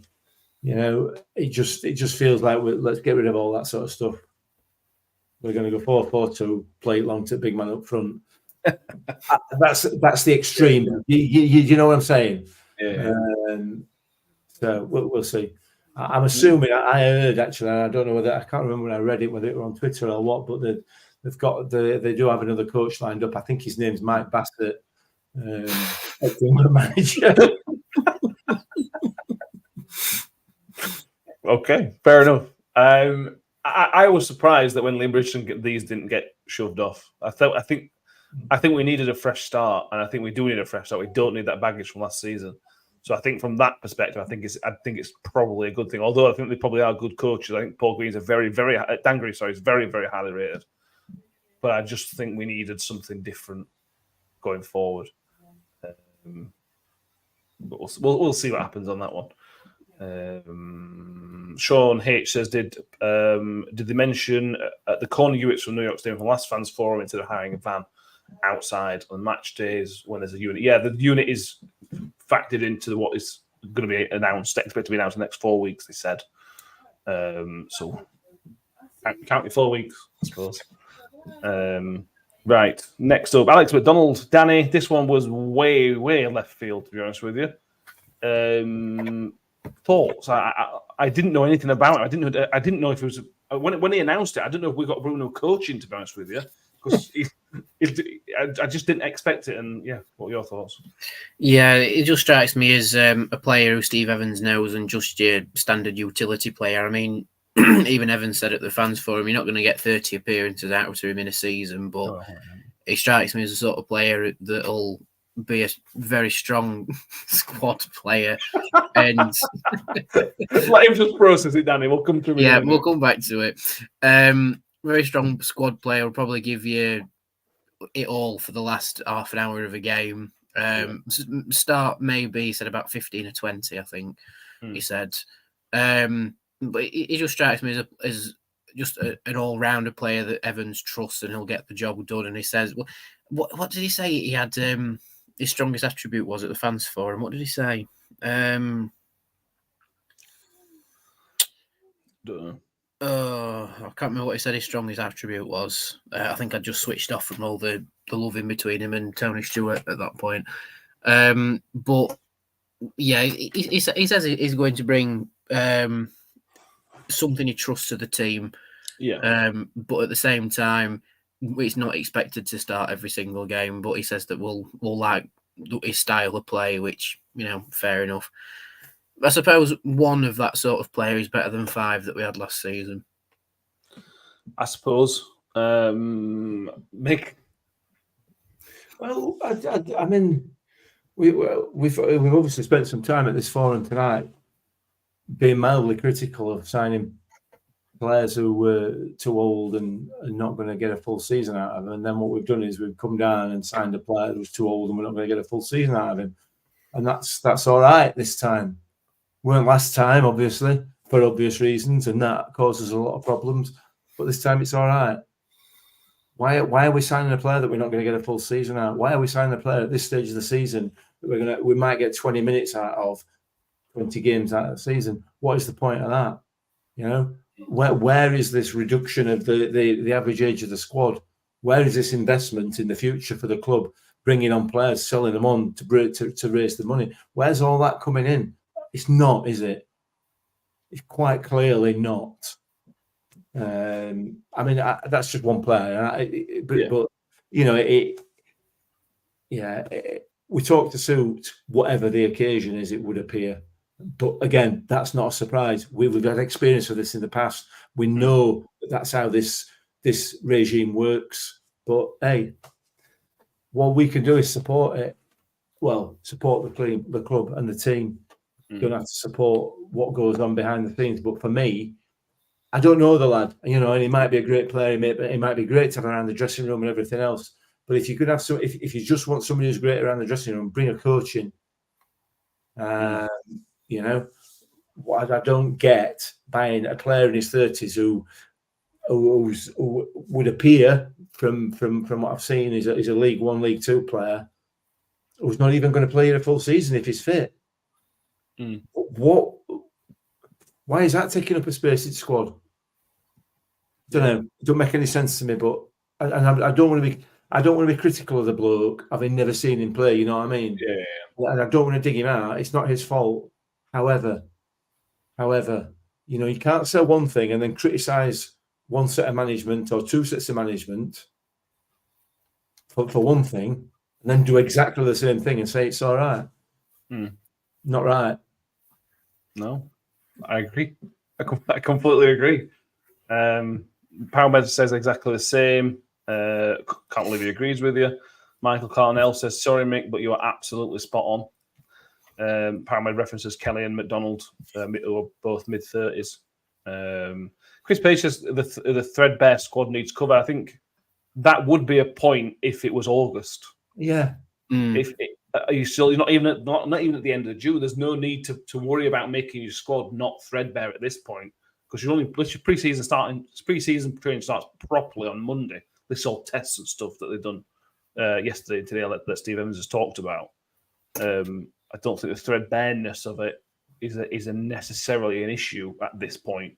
D: it just feels like let's get rid of all that sort of stuff. We're going to go 4-4-2, play it long to big man up front. That's the extreme. You know what I'm saying?
C: Yeah.
D: So we'll see. I'm assuming I heard, actually, and I don't know whether I can't remember when I read it, whether it was on Twitter or what, but they do have another coach lined up. I think his name's Mike Bassett, manager.
C: Okay, fair enough. I was surprised that when Liam Bridgeton these didn't get shoved off. I think we needed a fresh start, and I think we do need a fresh start. We don't need that baggage from last season. So I think from that perspective, I think it's probably a good thing. Although I think they probably are good coaches. I think Paul Green's Dan Green, is very, very highly rated. But I just think we needed something different going forward. But we'll see what happens on that one. Sean H says, did they mention the corner units from New York State from last fans forum instead of hiring a van outside on match days when there's a unit? Yeah, the unit is factored into what is going to be announced, expected to be announced in the next 4 weeks, they said. So count your 4 weeks, I suppose. Right, next up, Alex McDonald. Danny, this one was way left field, to be honest with you. Thoughts? I didn't know anything about it. I didn't know if it was when he announced it. I didn't know if we got Bruno coaching, to be honest with you, because I just didn't expect it. And yeah, what are your thoughts?
E: Yeah, it just strikes me as a player who Steve Evans knows and just your standard utility player. I mean, even Evans said at the fans forum, you're not going to get 30 appearances out of him in a season, but he strikes me as the sort of player that'll be a very strong squad player. And
C: let him just process it, Danny. We'll come to it.
E: Yeah, we'll come back to it. Very strong squad player will probably give you it all for the last half an hour of a game. Start maybe, he said about 15 or 20, I think he said. But he just strikes me as just an all-rounder player that Evans trusts, and he'll get the job done. And he says, what did he say? He had his strongest attribute was at the fans forum. What did he say?
C: Don't know.
E: I can't remember what he said his strongest attribute was. I think I just switched off from all the love in between him and Tony Stewart at that point. But yeah, he says he's going to bring something he trusts to the team.
C: Yeah.
E: But at the same time, it's not expected to start every single game. But he says that we'll like his style of play, which, fair enough. I suppose one of that sort of player is better than 5 that we had last season.
C: I suppose. Mick?
D: Well, I mean, we've obviously spent some time at this forum tonight being mildly critical of signing players who were too old and not going to get a full season out of them. And then what we've done is we've come down and signed a player who was too old and we're not going to get a full season out of him. And that's all right this time. Weren't last time, obviously, for obvious reasons, and that causes a lot of problems. But this time it's all right. Why are we signing a player that we're not going to get a full season out? Why are we signing a player at this stage of the season that we might get 20 minutes out of, 20 games out of the season? What is the point of that? Where is this reduction of the average age of the squad? Where is this investment in the future for the club, bringing on players, selling them on to raise the money? Where's all that coming in? It's not, is it? It's quite clearly not. That's just one player. We talk to suit whatever the occasion is, it would appear. But again, that's not a surprise. We've had experience of this in the past. We know that's how this regime works. But hey, what we can do is support it. Well, support the club and the team. You don't have to support what goes on behind the scenes. But for me, I don't know the lad, and he might be a great player. He might be great to have around the dressing room and everything else. But if you could have if you just want somebody who's great around the dressing room, bring a coach in. What I don't get buying a player in his 30s who would appear from what I've seen is a League One, League Two player who's not even going to play a full season if he's fit. Why is that taking up a space in the squad? Don't know. It don't make any sense to me. But I don't want to be critical of the bloke, having never seen him play. You know what I mean?
C: Yeah.
D: And I don't want to dig him out. It's not his fault. However, you can't say one thing and then criticise one set of management or 2 sets of management for one thing, and then do exactly the same thing and say it's all right. Not right.
C: No, I agree. I completely agree. Powermed says exactly the same. Can't believe he agrees with you. Michael Carnell says, sorry, Mick, but you are absolutely spot on. Powermed references Kelly and McDonald, who are both mid-30s. Chris Page says the threadbare squad needs cover. I think that would be a point if it was August.
D: Yeah.
C: You're not even at the end of June. There's no need to worry about making your squad not threadbare at this point, because you're only pre-season training starts properly on Monday. This all tests and stuff that they've done yesterday and today that Steve Evans has talked about. I don't think the threadbareness of it is necessarily an issue at this point.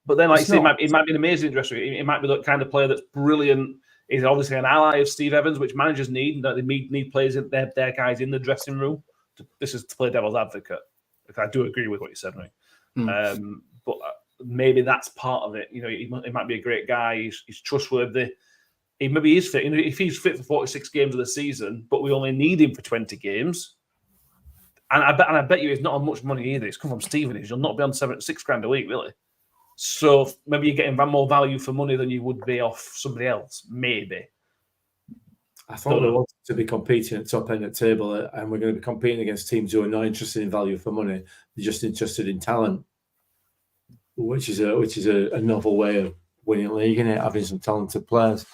C: But then, like
D: It's
C: you say,
D: not.
C: it might be an amazing dressing room. It might be the kind of player that's brilliant. He's obviously an ally of Steve Evans, which managers need. They need players, their guys in the dressing room. This is to play devil's advocate. I do agree with what you said, right? But maybe that's part of it. You know, he might be a great guy. He's trustworthy. Maybe he's fit. You know, if he's fit for 46 games of the season, but we only need him for 20 games, and I bet you it's not on much money either. It's come from Stevenage. You'll not be on $6,000 a week, really. So maybe you're getting more value for money than you would be off somebody else. Maybe.
D: I thought we wanted to be competing at top end of the table, and we're going to be competing against teams who are not interested in value for money. They're just interested in talent, which is a novel way of winning a league, isn't it? Having some talented players.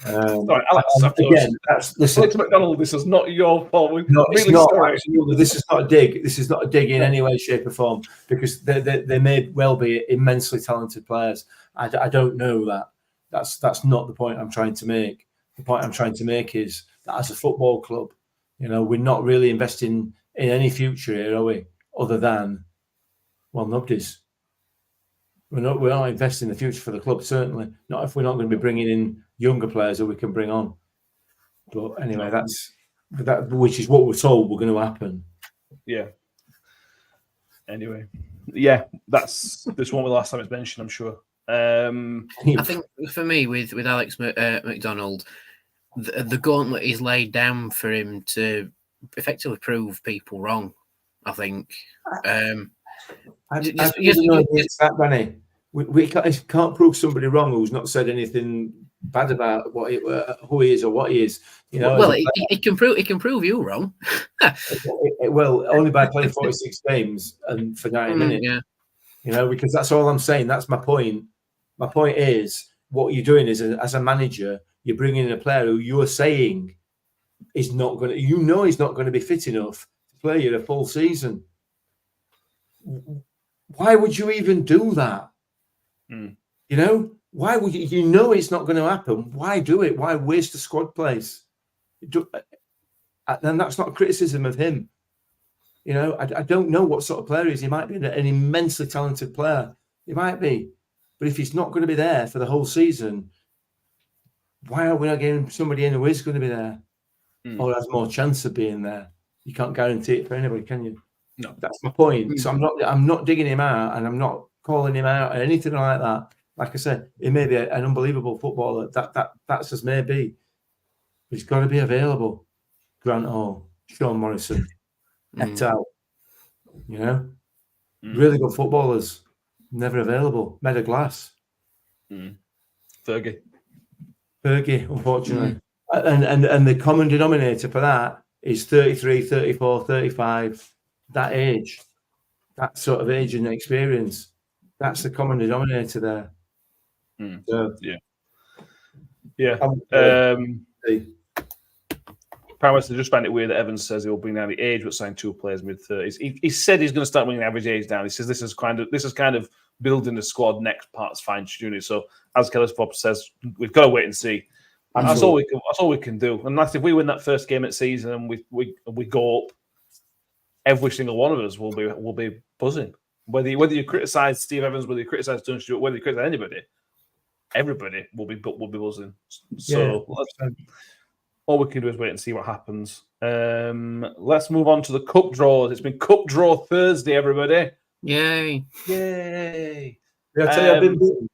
C: Sorry, Alex,
D: again, listen,
C: Alex McDonald, this is not your fault.
D: No,
C: really
D: it's not.
C: sorry.
D: Absolutely. This is not a dig. This is not a dig in any way, shape, or form, because they may well be immensely talented players. I don't know that. That's not the point I'm trying to make. The point I'm trying to make is that as a football club, you know, we're not really investing in any future here, are we? Other than, well, nobody's. We're not investing in the future for the club. Certainly not if we're not going to be bringing in younger players that we can bring on. But anyway, which is what we're told we're going to happen.
C: Yeah. Anyway, yeah, this won't be the last time it's mentioned, I'm sure.
E: I think for me, with Alex McDonald, the gauntlet is laid down for him to effectively prove people wrong. I think.
D: We can't prove somebody wrong who's not said anything bad about who he is or what he is. You know,
E: well, it can prove you wrong.
D: Well, only by playing 46 games and for 90 minutes.
E: Yeah.
D: You know, because that's all I'm saying. That's my point. My point is, what you're doing is, as a manager, you're bringing in a player who you're saying is not going to. You know, he's not going to be fit enough to play you a full season. Why would you even do that? You know, why would you know it's not going to happen? Why do it? Why waste a squad place? And that's not a criticism of him. You know, I don't know what sort of player he is. He might be an immensely talented player. He might be. But if he's not going to be there for the whole season, why are we not getting somebody in who is going to be there? Or has more chance of being there? You can't guarantee it for anybody, can you?
C: No.
D: That's my point. So I'm not digging him out, and I'm not calling him out or anything like that. Like I said, he may be an unbelievable footballer. That's as may be. But he's got to be available. Grant Hall, Sean Morrison, Etal, you know, really good footballers, never available. Meda Glass,
C: Fergie,
D: unfortunately. And the common denominator for that is 33, 34, 35, that age, that sort of age and experience. That's the common denominator there. So,
C: yeah. Powers, they just find it weird that Evans says he'll bring down the age, but sign 2 players mid-30s. He said he's going to start bringing the average age down. He says this is kind of building the squad. Next part's fine-tuning. So as Kellis Pop says, we've got to wait and see. And that's all we can do. And if we win that first game at season and we go up, every single one of us will be buzzing. Whether you criticise Steve Evans, whether you criticise Dunn Stewart, whether you criticise anybody, everybody will be buzzing. So all we can do is wait and see what happens. Let's move on to the cup draws. It's been cup draw Thursday, everybody.
E: Yay!
D: Did I tell you I've been beaten?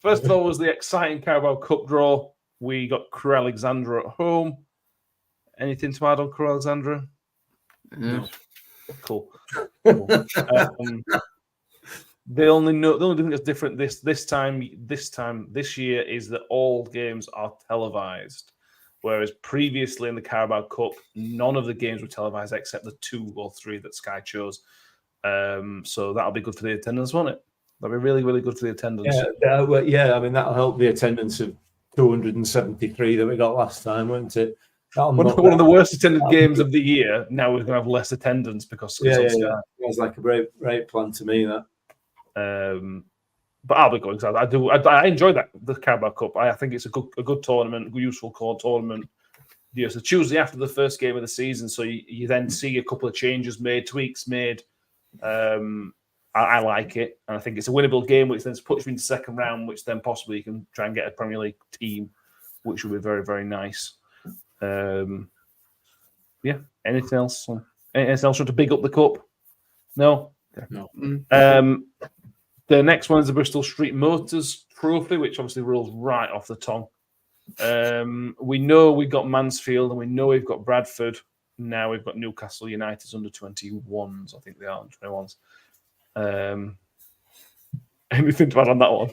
C: First of all was the exciting Carabao Cup draw. We got Crewe Alexandra at home. Anything to add on Crewe Alexandra?
E: No.
C: Cool. The only thing that's different this year is that all games are televised, whereas previously in the Carabao Cup, none of the games were televised except the 2 or 3 that Sky chose. So that'll be good for the attendance, won't it? That'll be really, really good for the attendance.
D: Yeah. I mean, that'll help the attendance of 273 that we got last time, won't it?
C: One of the worst attended games of the year. Now we're going to have less attendance because
D: It's like a great plan to me, that.
C: But I'll be going because I enjoy the Carabao Cup. I think it's a good tournament, a useful core tournament. Yeah, so Tuesday after the first game of the season, so you then see a couple of changes made, tweaks made. I like it, and I think it's a winnable game, which then puts you into second round, which then possibly you can try and get a Premier League team, which would be very, very nice. Yeah. Anything else? Anything else to big up the cup? No. Okay.
D: No.
C: The next one is the Bristol Street Motors Trophy, which obviously rolls right off the tongue. We know we've got Mansfield and we know we've got Bradford. Now we've got Newcastle United's under 21s. I think they are under 21s. Anything to add on that one?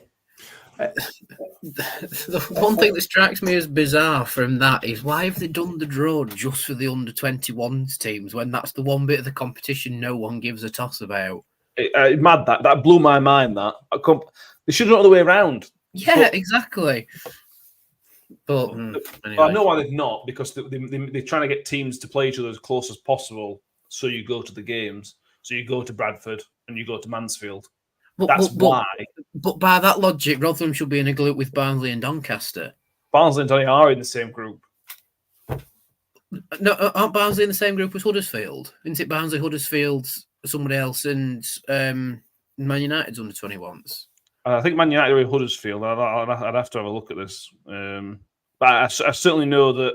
E: The one thing that strikes me as bizarre from that is why have they done the draw just for the under 21s teams when that's the one bit of the competition no one gives a toss about?
C: Mad that blew my mind. They should have done it the way around.
E: Yeah, exactly. But anyway.
C: I know why they've not, because they're trying to get teams to play each other as close as possible. So you go to the games. So you go to Bradford and you go to Mansfield. That's why. But
E: by that logic, Rotherham should be in a group with Barnsley and Doncaster.
C: Barnsley and Donny are in the same group.
E: No, aren't Barnsley in the same group as Huddersfield? Isn't it Barnsley, Huddersfield, somebody else, and Man United's under 21s?
C: I think Man United are in Huddersfield. I'd have to have a look at this. But I certainly know that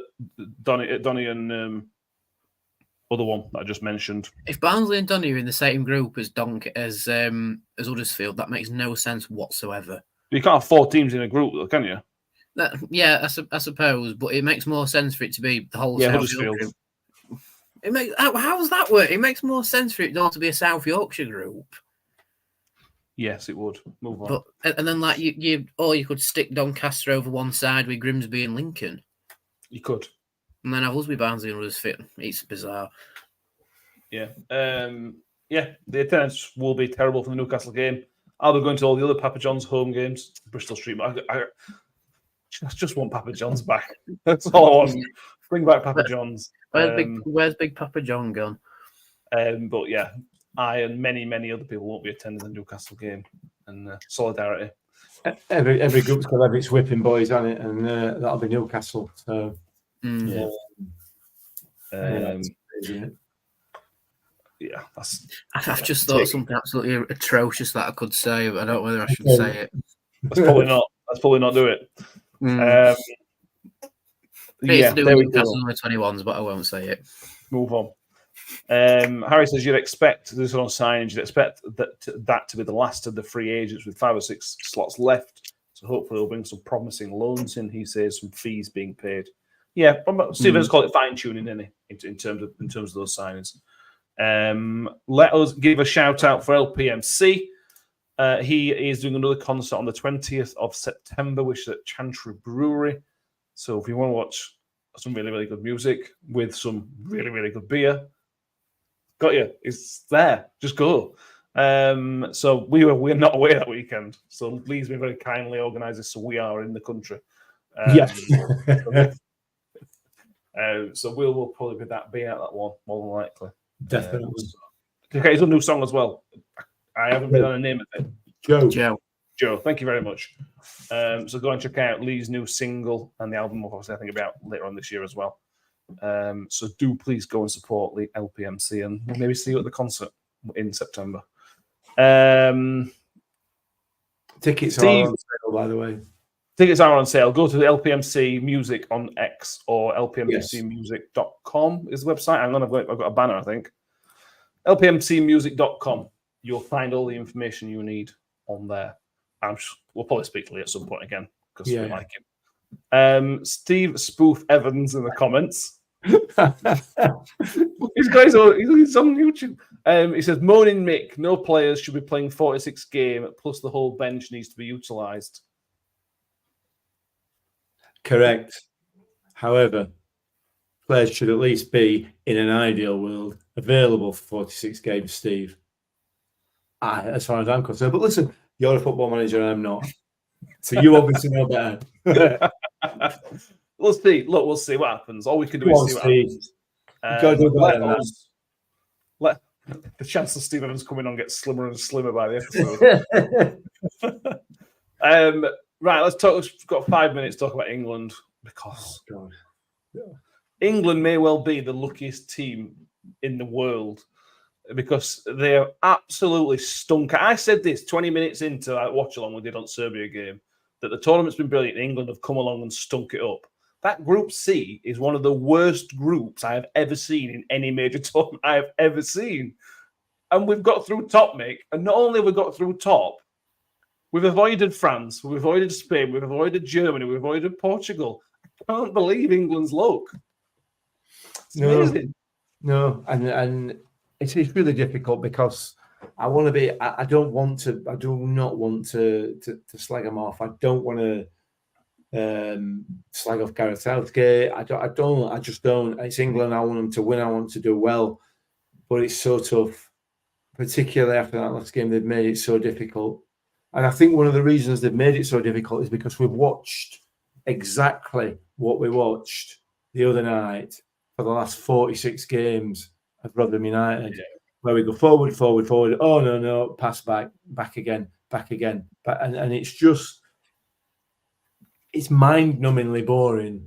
C: Donny and other one that I just mentioned.
E: If Barnsley and Donny are in the same group as Huddersfield, that makes no sense whatsoever.
C: You can't have 4 teams in a group, though, can you?
E: Yeah, I suppose, but it makes more sense for it to be the whole South
C: Huddersfield.
E: Yorkshire. How does that work? It makes more sense for it not to be a South Yorkshire group.
C: Yes, it would. Move on.
E: But and then like you could stick Doncaster over one side with Grimsby and Lincoln.
C: You could.
E: And then have us with Barnsley and Huddersfield. It's bizarre.
C: Yeah. The attendance will be terrible for the Newcastle game. I'll be going to all the other Papa John's home games, Bristol Street. I just want Papa John's back. That's all I want. Bring back Papa John's.
E: Where's Big Papa John gone?
C: But yeah, I and many, many other people won't be attending the Newcastle game. And solidarity.
D: Every group's got to have its whipping boys on it, and that'll be Newcastle. So
C: yeah.
E: I've just thought of something absolutely atrocious that I could say, but I don't know whether I should say it.
C: Let's probably not do it.
E: It's to do with Newcastle number 21s, but I won't say it.
C: Move on. Harry says you'd expect this on signage. You'd expect that to be the last of the free agents with 5 or 6 slots left. So hopefully we'll bring some promising loans in. He says some fees being paid. Yeah, Stevens call it fine tuning, in terms of those signings. Let us give a shout out for LPMC. He is doing another concert on the 20th of September, which is at Chantry Brewery. So if you want to watch some really, really good music with some really, really good beer, got you. It's there. Just go. So we're not away that weekend. So Lee's been very kindly organised this, so we are in the country. So we'll probably be at that one more than likely.
D: Definitely.
C: Okay, he's a new song as well. I haven't been on a name of it. Joe. Thank you very much. So go and check out Lee's new single and the album. Obviously, I think about later on this year as well. So do please go and support Lee LPMC and maybe see you at the concert in September.
D: Tickets are on sale, by the way.
C: Tickets are on sale. Go to the LPMC Music on X or lpmcmusic.com is the website. I've got a banner, I think. lpmcmusic.com. You'll find all the information you need on there. We'll probably speak to Lee at some point again because we like him. Steve Spoof Evans in the comments. He's on YouTube. He says, Moaning Mick, no players should be playing 46 game, plus the whole bench needs to be utilised.
D: Correct. However, players should at least be, in an ideal world, available for 46 games, Steve. As far as I'm concerned. But listen, you're a football manager and I'm not. So you obviously know better.
C: We'll see. Look, we'll see what happens. All we can do is see what happens. Let the chance of Steve Evans coming on get slimmer and slimmer by the episode. Right, let's talk. We've got 5 minutes to talk about England because England may well be the luckiest team in the world because they are absolutely stunk. I said this 20 minutes into that watch along we did on Serbia game, that the tournament's been brilliant. England have come along and stunk it up. That Group C is one of the worst groups I have ever seen in any major tournament I have ever seen. And we've got through top, Mick. And not only have we got through top, we've avoided France, we've avoided Spain, we've avoided Germany, we've avoided Portugal. I can't believe England's luck. It's amazing.
D: No, and it's really difficult because I want to be. I do not want to slag them off. I don't want to slag off Gareth Southgate. I just don't. It's England. I want them to win. I want them to do well, but it's so tough, particularly after that last game. They've made it so difficult, and I think one of the reasons they've made it so difficult is because we've watched exactly what we watched the other night for the last 46 games of Rotherham United, where we go forward. Oh no, pass back again, and it's just. It's mind-numbingly boring,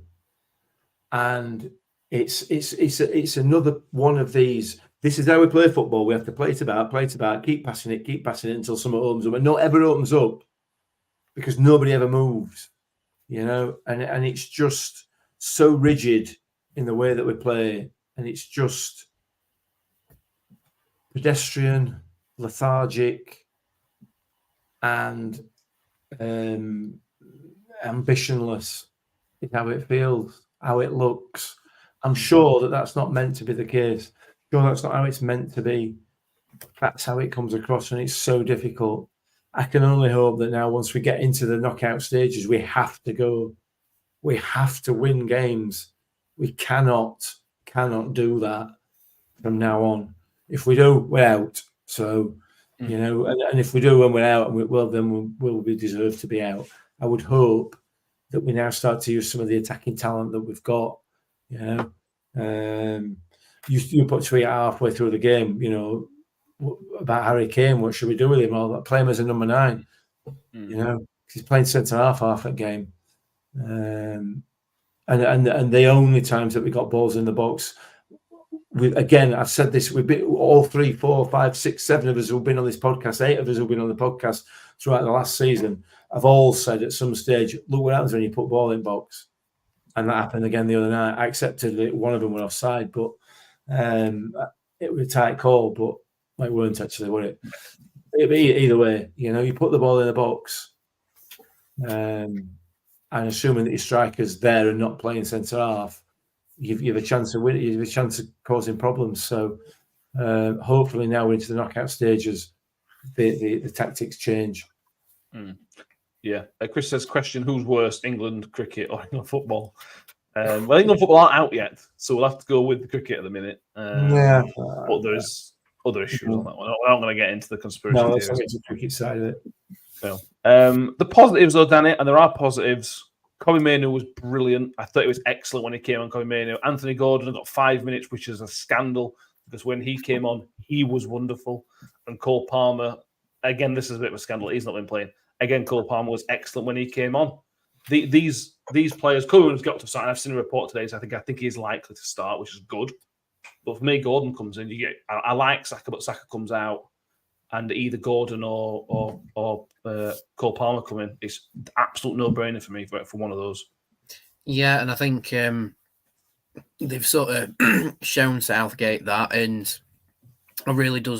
D: and it's another one of these. This is how we play football. We have to play it about, keep passing it until someone opens up, and not ever opens up because nobody ever moves, and it's just so rigid in the way that we play, and it's just pedestrian, lethargic, and ambitionless is how it feels, how it looks. I'm sure that that's not meant to be the case. Sure, that's not how it's meant to be. That's how it comes across, and it's so difficult. I can only hope that now, once we get into the knockout stages, we have to go. We have to win games. We cannot do that from now on. If we do, we're out. So, and if we do when we're out, then we'll be deserved to be out. I would hope that we now start to use some of the attacking talent that we've got. You put tweet halfway through the game, about Harry Kane. What should we do with him? Or play him as a number 9. He's playing centre half that game. And the only times that we got balls in the box, I've said this. We've been all 3, 4, 5, 6, 7 of us who've been on this podcast. 8 of us who've been on the podcast throughout the last season have all said at some stage, look what happens when you put ball in box. And that happened again the other night. I accepted that one of them were offside, but it was a tight call, but it weren't actually, were it? Either way, you put the ball in the box, and assuming that your striker's there and not playing centre half, you have a chance of winning. You have a chance of causing problems. So hopefully now we're into the knockout stages, the tactics change.
C: Yeah. Chris says, question, who's worse, England cricket or England football? Well, England football aren't out yet, so we'll have to go with the cricket at the minute. But there's other issues on that one. We're not going to get into the conspiracy theories.
D: No, let's get to the cricket side of it.
C: No. The positives, though, Danny, and there are positives. 𝐿𝐴 was brilliant. I thought he was excellent when he came on. 𝐿𝐴. Anthony Gordon got 5 minutes, which is a scandal, because when he came on, he was wonderful. And Cole Palmer, again, this is a bit of a scandal. He's not been playing. Again, Cole Palmer was excellent when he came on. These players, Cohen's got to start. I've seen a report today, so I think he's likely to start, which is good. But for me, Gordon comes in. I like Saka, but Saka comes out, and either Gordon or Cole Palmer come in. It's absolute no-brainer for me for one of those.
E: Yeah, and I think they've sort of shown Southgate that, and I really do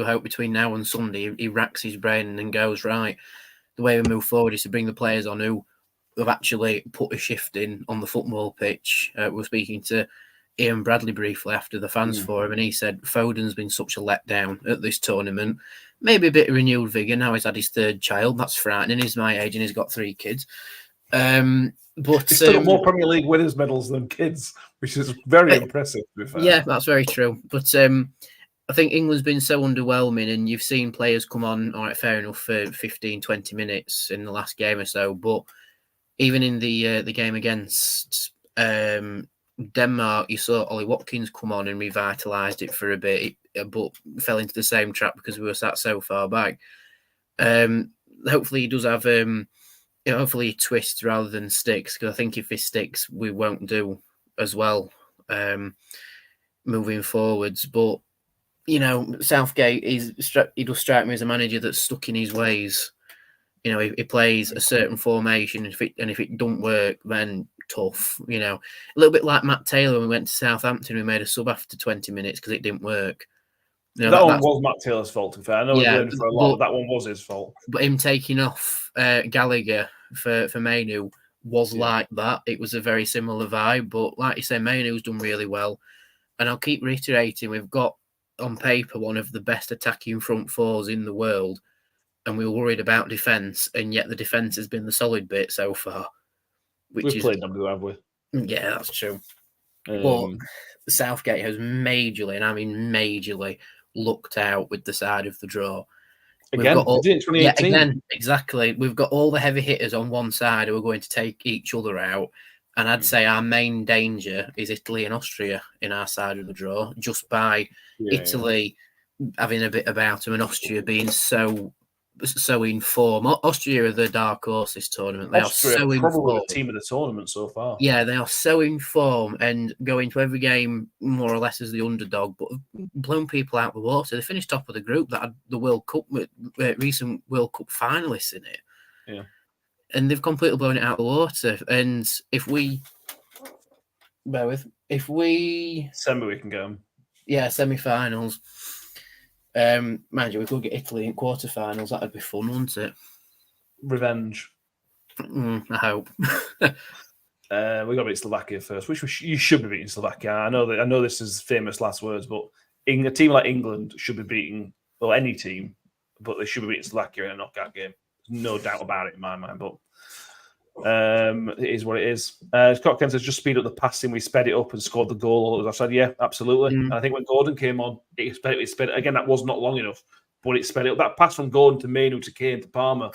E: hope between now and Sunday he racks his brain and goes, right, the way we move forward is to bring the players on who have actually put a shift in on the football pitch. We're speaking to Ian Bradley briefly after the fans forum, and he said Foden's been such a letdown at this tournament. Maybe a bit of renewed vigour. Now he's had his 3rd child. That's frightening. He's my age and he's got 3 kids. But
C: he's still got more Premier League winners' medals than kids, which is very impressive, to be fair.
E: Yeah, that's very true. But I think England's been so underwhelming, and you've seen players come on, all right, fair enough, for 15, 20 minutes in the last game or so. But even in the game against Denmark, you saw Ollie Watkins come on and revitalised it for a bit, but fell into the same trap because we were sat so far back. Hopefully he does have, hopefully he twists rather than sticks, because I think if he sticks, we won't do as well moving forwards. But Southgate he does strike me as a manager that's stuck in his ways. He plays a certain formation, and if it don't work, then tough. A little bit like Matt Taylor when we went to Southampton, we made a sub after 20 minutes because it didn't work.
C: That one was Matt Taylor's fault, to be fair. I know we blamed him for a lot, but that one was his fault.
E: But him taking off Gallagher for Mainu was like that. It was a very similar vibe, but like you say, Mainu's done really well. And I'll keep reiterating, we've got on paper one of the best attacking front fours in the world, and we were worried about defence, and yet the defence has been the solid bit so far.
C: We've played them, have we?
E: Yeah, that's true. But Southgate has majorly, and I mean majorly, looked out with the side of the draw.
C: Again, in 2018.
E: Yeah, again, exactly. We've got all the heavy hitters on one side who are going to take each other out. And I'd say our main danger is Italy and Austria in our side of the draw, just by Italy having a bit about them and Austria being so in form. Austria are the dark horse this tournament. They
C: Austria
E: are so in form.
C: Probably the team of the tournament so far.
E: Yeah, they are so in form and go into every game more or less as the underdog, but have blown people out of the water. They finished top of the group that had the World Cup, recent World Cup finalists in it.
C: Yeah.
E: And they've completely blown it out of the water. And if we semi, we
C: can get them.
E: Yeah, semi-finals. Mind you, we could get Italy in quarterfinals. That'd be fun, wouldn't it?
C: Revenge.
E: I hope.
C: We got to beat Slovakia first, which you should be beating Slovakia. I know this is famous last words, but a team like England should be beating any team, but they should be beating Slovakia in a knockout game. No doubt about it in my mind, but it is what it is. 𝐁𝐞𝐬𝐭 says, just speed up the passing. We sped it up and scored the goal. As I said, yeah, absolutely. And I think when Gordon came on, it sped it. Again, that was not long enough, but it sped it up. That pass from Gordon to Mainu to Kane to Palmer,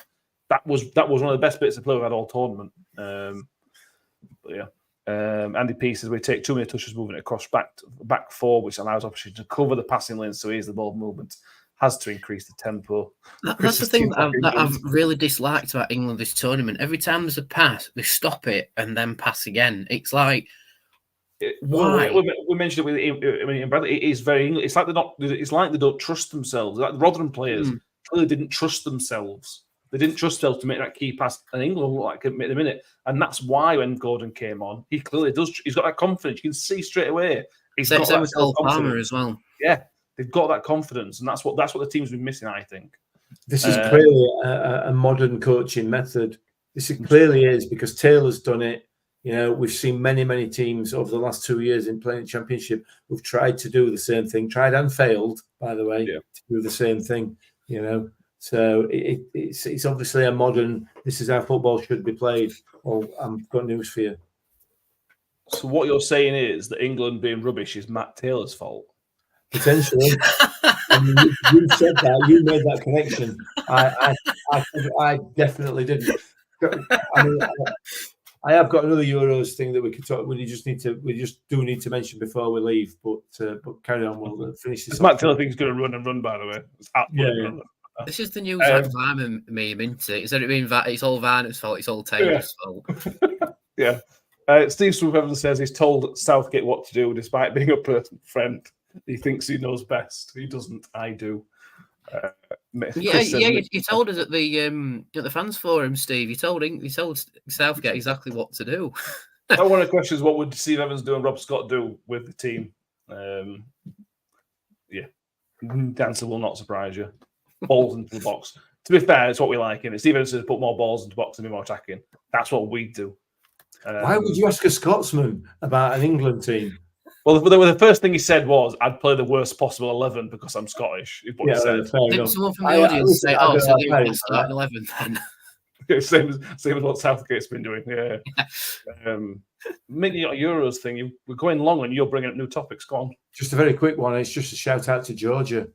C: that was one of the best bits of play we've had all tournament. But yeah. Andy P says, we take too many touches moving it across back four, which allows opportunity to cover the passing lanes so easy the ball movement. Has to increase the tempo.
E: That's the thing that I've really disliked about England this tournament. Every time there's a pass, they stop it and then pass again. It's like, why?
C: We mentioned it with Bradley. It is very English. It's like they're not. It's like they don't trust themselves. Like the Rotherham players really didn't trust themselves. They didn't trust themselves to make that key pass, and England looked like couldn't make the minute. And that's why when Gordon came on, he clearly does. He's got that confidence. You can see straight away. He's got that
E: Palmer as well.
C: Yeah. They've got that confidence, and that's what the team's been missing, I think.
D: This is clearly a modern coaching method. This clearly is, because Taylor's done it. We've seen many teams over the last 2 years in playing Championship who've tried to do the same thing, tried and failed, by the way, to do the same thing. So it's obviously a modern. This is how football should be played. Well, I've got news for you.
C: So what you're saying is that England being rubbish is Matt Taylor's fault.
D: Potentially. I mean, you said that. You made that connection. I definitely didn't. I mean, I have got another Euros thing that we could talk. We just do need to mention before we leave. But carry on. We'll finish this.
C: Matt Taylor thinks he's going to run. By the way, it's absolutely
E: This is the new Zach Varner meme, isn't it? Instead of being it's all Varner's fault, it's all Taylor's fault.
C: Yeah. Steve Swoop Evans says he's told Southgate what to do despite being a personal friend. He thinks he knows best. He doesn't. I do.
E: You told us at the fans forum, Steve. You told Southgate exactly what to do.
C: One of the questions: what would Steve Evans do and Rob Scott do with the team? The answer will not surprise you. Balls into the box. To be fair, it's what we like. And Steve Evans says put more balls into the box and be more attacking. That's what we do.
D: Why would you ask a Scotsman about an England team?
C: Well, the first thing he said was, "I'd play the worst possible 11 because I'm Scottish." Is what he said.
E: Didn't someone from the audience say, "Oh, so they would start 11 then"?
C: Same as what Southgate's been doing. Yeah. Making your Euros thing, we're going long, and you're bringing up new topics. Go on.
D: Just a very quick one. It's just a shout out to Georgia.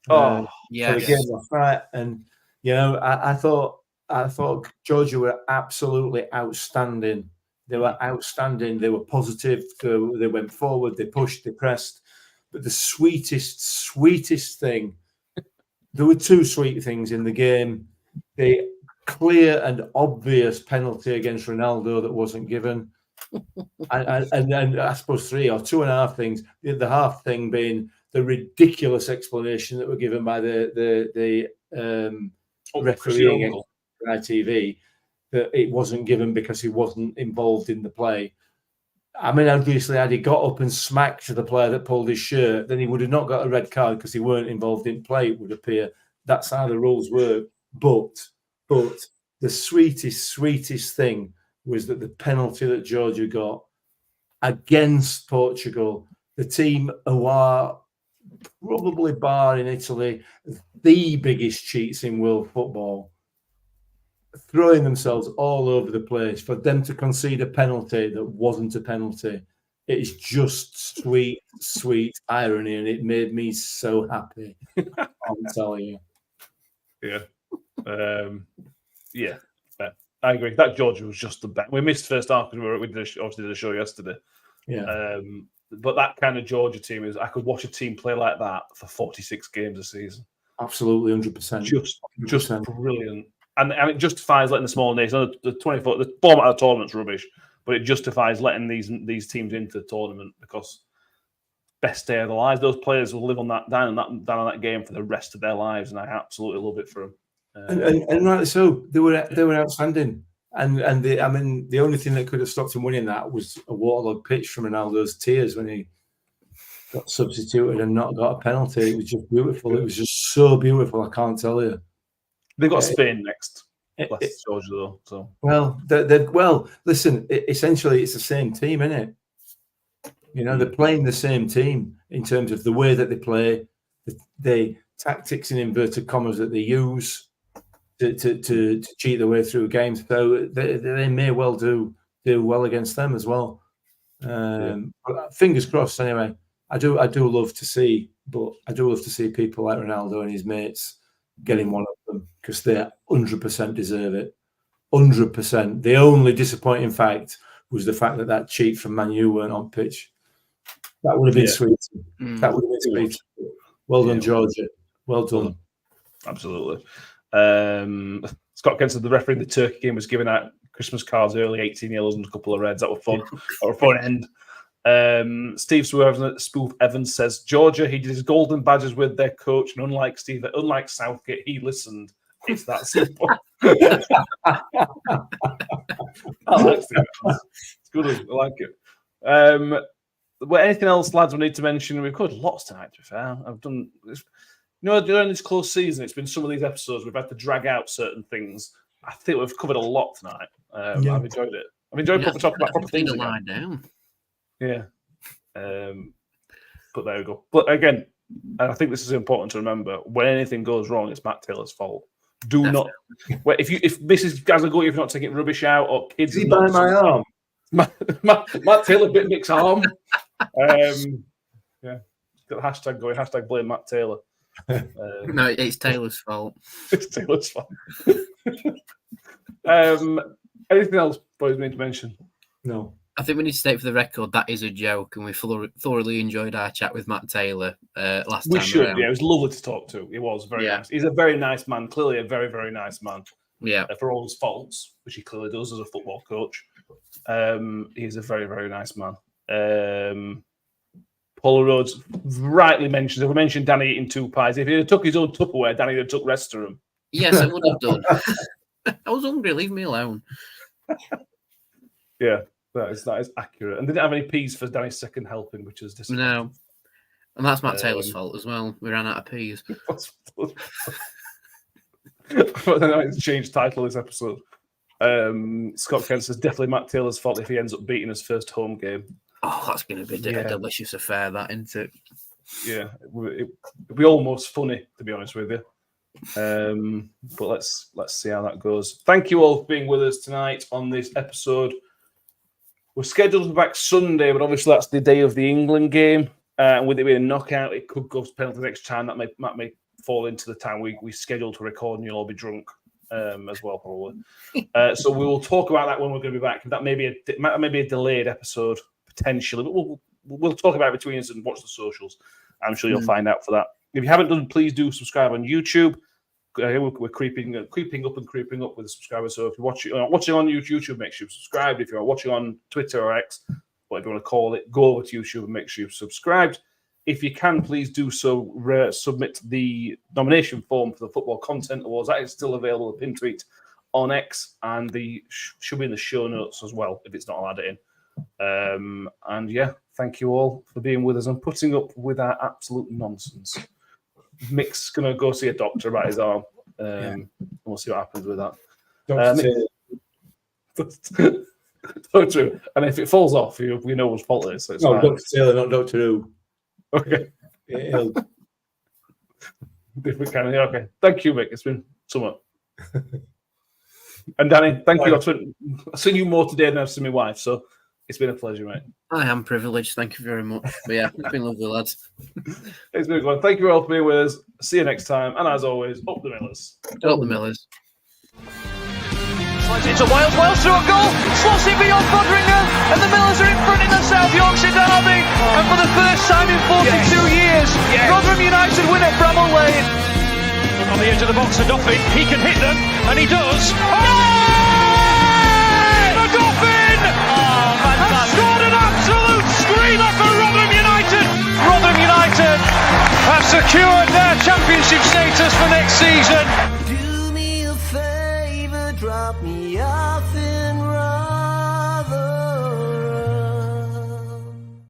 C: For
D: the game last night, and I thought Georgia were absolutely outstanding. They were outstanding. They were positive. They went forward. They pushed. They pressed. But the sweetest thing, there were two sweet things in the game. The clear and obvious penalty against Ronaldo that wasn't given, and I suppose 3 or 2.5 things. The half thing being the ridiculous explanation that were given by the refereeing on ITV that it wasn't given because he wasn't involved in the play. I mean, obviously, had he got up and smacked the player that pulled his shirt, then he would have not got a red card because he weren't involved in play, it would appear. That's how the rules work. But the sweetest thing was that the penalty that Georgia got against Portugal, the team who are probably, bar in Italy, the biggest cheats in world football, throwing themselves all over the place, for them to concede a penalty that wasn't a penalty. It is just sweet irony, and it made me so happy. I'm telling you.
C: Yeah. I agree. That Georgia was just the best. We missed first half because we obviously did a show yesterday.
D: Yeah.
C: But that kind of Georgia team I could watch a team play like that for 46 games a season.
D: Absolutely, 100%.
C: Just brilliant. And it justifies letting the small nations, the format of the tournament's rubbish, but it justifies letting these teams into the tournament because best day of their lives. Those players will live on down on that game for the rest of their lives, and I absolutely love it for them.
D: And rightly so, they were outstanding. And the only thing that could have stopped him winning that was a waterlogged pitch from Ronaldo's tears when he got substituted and not got a penalty. It was just beautiful. It was just so beautiful. I can't tell you.
C: They've got Spain next. Less Georgia though. So
D: well, listen. Essentially, it's the same team, isn't it? You know, they're playing the same team in terms of the way that they play, the tactics in inverted commas that they use to cheat their way through games. So they may well do well against them as well. But fingers crossed. Anyway, I do love to see people like Ronaldo and his mates getting one of them because they 100% deserve it. 100%. The only disappointing fact was the fact that cheat from Man U weren't on pitch. That would have been sweet. That would have been sweet. Well done, Georgia. Well done.
C: Absolutely. Scott Kent said the referee in the Turkey game was giving out Christmas cards early, 18 yellows and a couple of reds. That were fun. That were fun end. Steve Spoof Evans says Georgia, he did his golden badges with their coach, and unlike Southgate, he listened. It's that simple. I like Steve Evans. It's good. I like it. Well, anything else, lads, we need to mention? We've covered lots tonight, to be fair. I've done this. During this close season, it's been some of these episodes we've had to drag out certain things. I think we've covered a lot tonight. I've enjoyed it. I've enjoyed talking about proper things again.
E: Down.
C: Yeah. But there we go. But again, and I think this is important to remember, when anything goes wrong, it's Matt Taylor's fault. Do not. If Mrs. Gazagotti, if you're not taking rubbish out, or kids.
D: Is he by my arm?
C: Matt Taylor bit Nick's arm. Yeah. Got the hashtag going, hashtag blame Matt Taylor.
E: No, it's Taylor's fault.
C: It's Taylor's fault. Anything else, boys, we need to mention?
D: No.
E: I think we need to state for the record that is a joke, and we thoroughly enjoyed our chat with Matt Taylor last time.
C: We should,
E: around.
C: yeah. It was lovely to talk to. It was very nice. He's a very nice man, clearly a very, very nice man.
E: Yeah.
C: For all his faults, which he clearly does as a football coach, he's a very, very nice man. Paul Rhodes rightly mentioned, if we mentioned Danny eating 2 pies, if he had took his own Tupperware, Danny would have took rest of them.
E: Yes, I would have done. I was hungry, leave me alone.
C: Yeah, that is accurate. And they didn't have any peas for Danny's second helping, which is disappointing.
E: No. And that's Matt Taylor's fault as well. We ran out of peas.
C: It's changed title this episode. Scott Kent says definitely Matt Taylor's fault if he ends up beating his first home game.
E: Oh, that's going to be a delicious affair, that, isn't it?
C: Yeah, it'll be almost funny, to be honest with you. But let's see how that goes. Thank you all for being with us tonight on this episode. We're scheduled to be back Sunday, but obviously that's the day of the England game. And with it being a knockout, it could go to penalty next time. That may fall into the time we scheduled to record, and you'll all be drunk as well, probably. So we will talk about that when we're going to be back. That may be a delayed episode potentially, but we'll talk about it between us and watch the socials. I'm sure you'll find out for that. If you haven't done, please do subscribe on YouTube. We're creeping up with the subscribers. So if you're watching on YouTube, make sure you're subscribed. If you're watching on Twitter or X, whatever you want to call it, go over to YouTube and make sure you're subscribed. If you can, please do so. Submit the nomination form for the Football Content Awards. That is still available, a pin tweet on X, and the should be in the show notes as well if it's not allowed in. And yeah, thank you all for being with us and putting up with our absolute nonsense. Mick's gonna go see a doctor about his arm. And we'll see what happens with that. So true. And if it falls off, we know whose fault it is. So it's
D: Dr. Taylor, not Doctor Who.
C: Okay. Different kind of. Okay. Thank you, Mick. It's been somewhat. And Danny, thank you. I've seen you more today than I've seen my wife, so it's been a pleasure, mate.
E: I am privileged. Thank you very much. But yeah, it's been lovely, lads.
C: It's been good. Thank you all for being with us. See you next time. And as always, up the Millers.
E: Up the Millers.
A: It's a Wales through a goal, slots it beyond Foderingham, and the Millers are in front in the South Yorkshire derby. And for the first time in 42 years, Rotherham United win at Bramall Lane. On the edge of the box for Duffy, he can hit them, and he does. The Dolphin has scored an absolute screamer for Rotherham United. Rotherham United have secured their championship status for next season.
B: Do me a favor, drop me off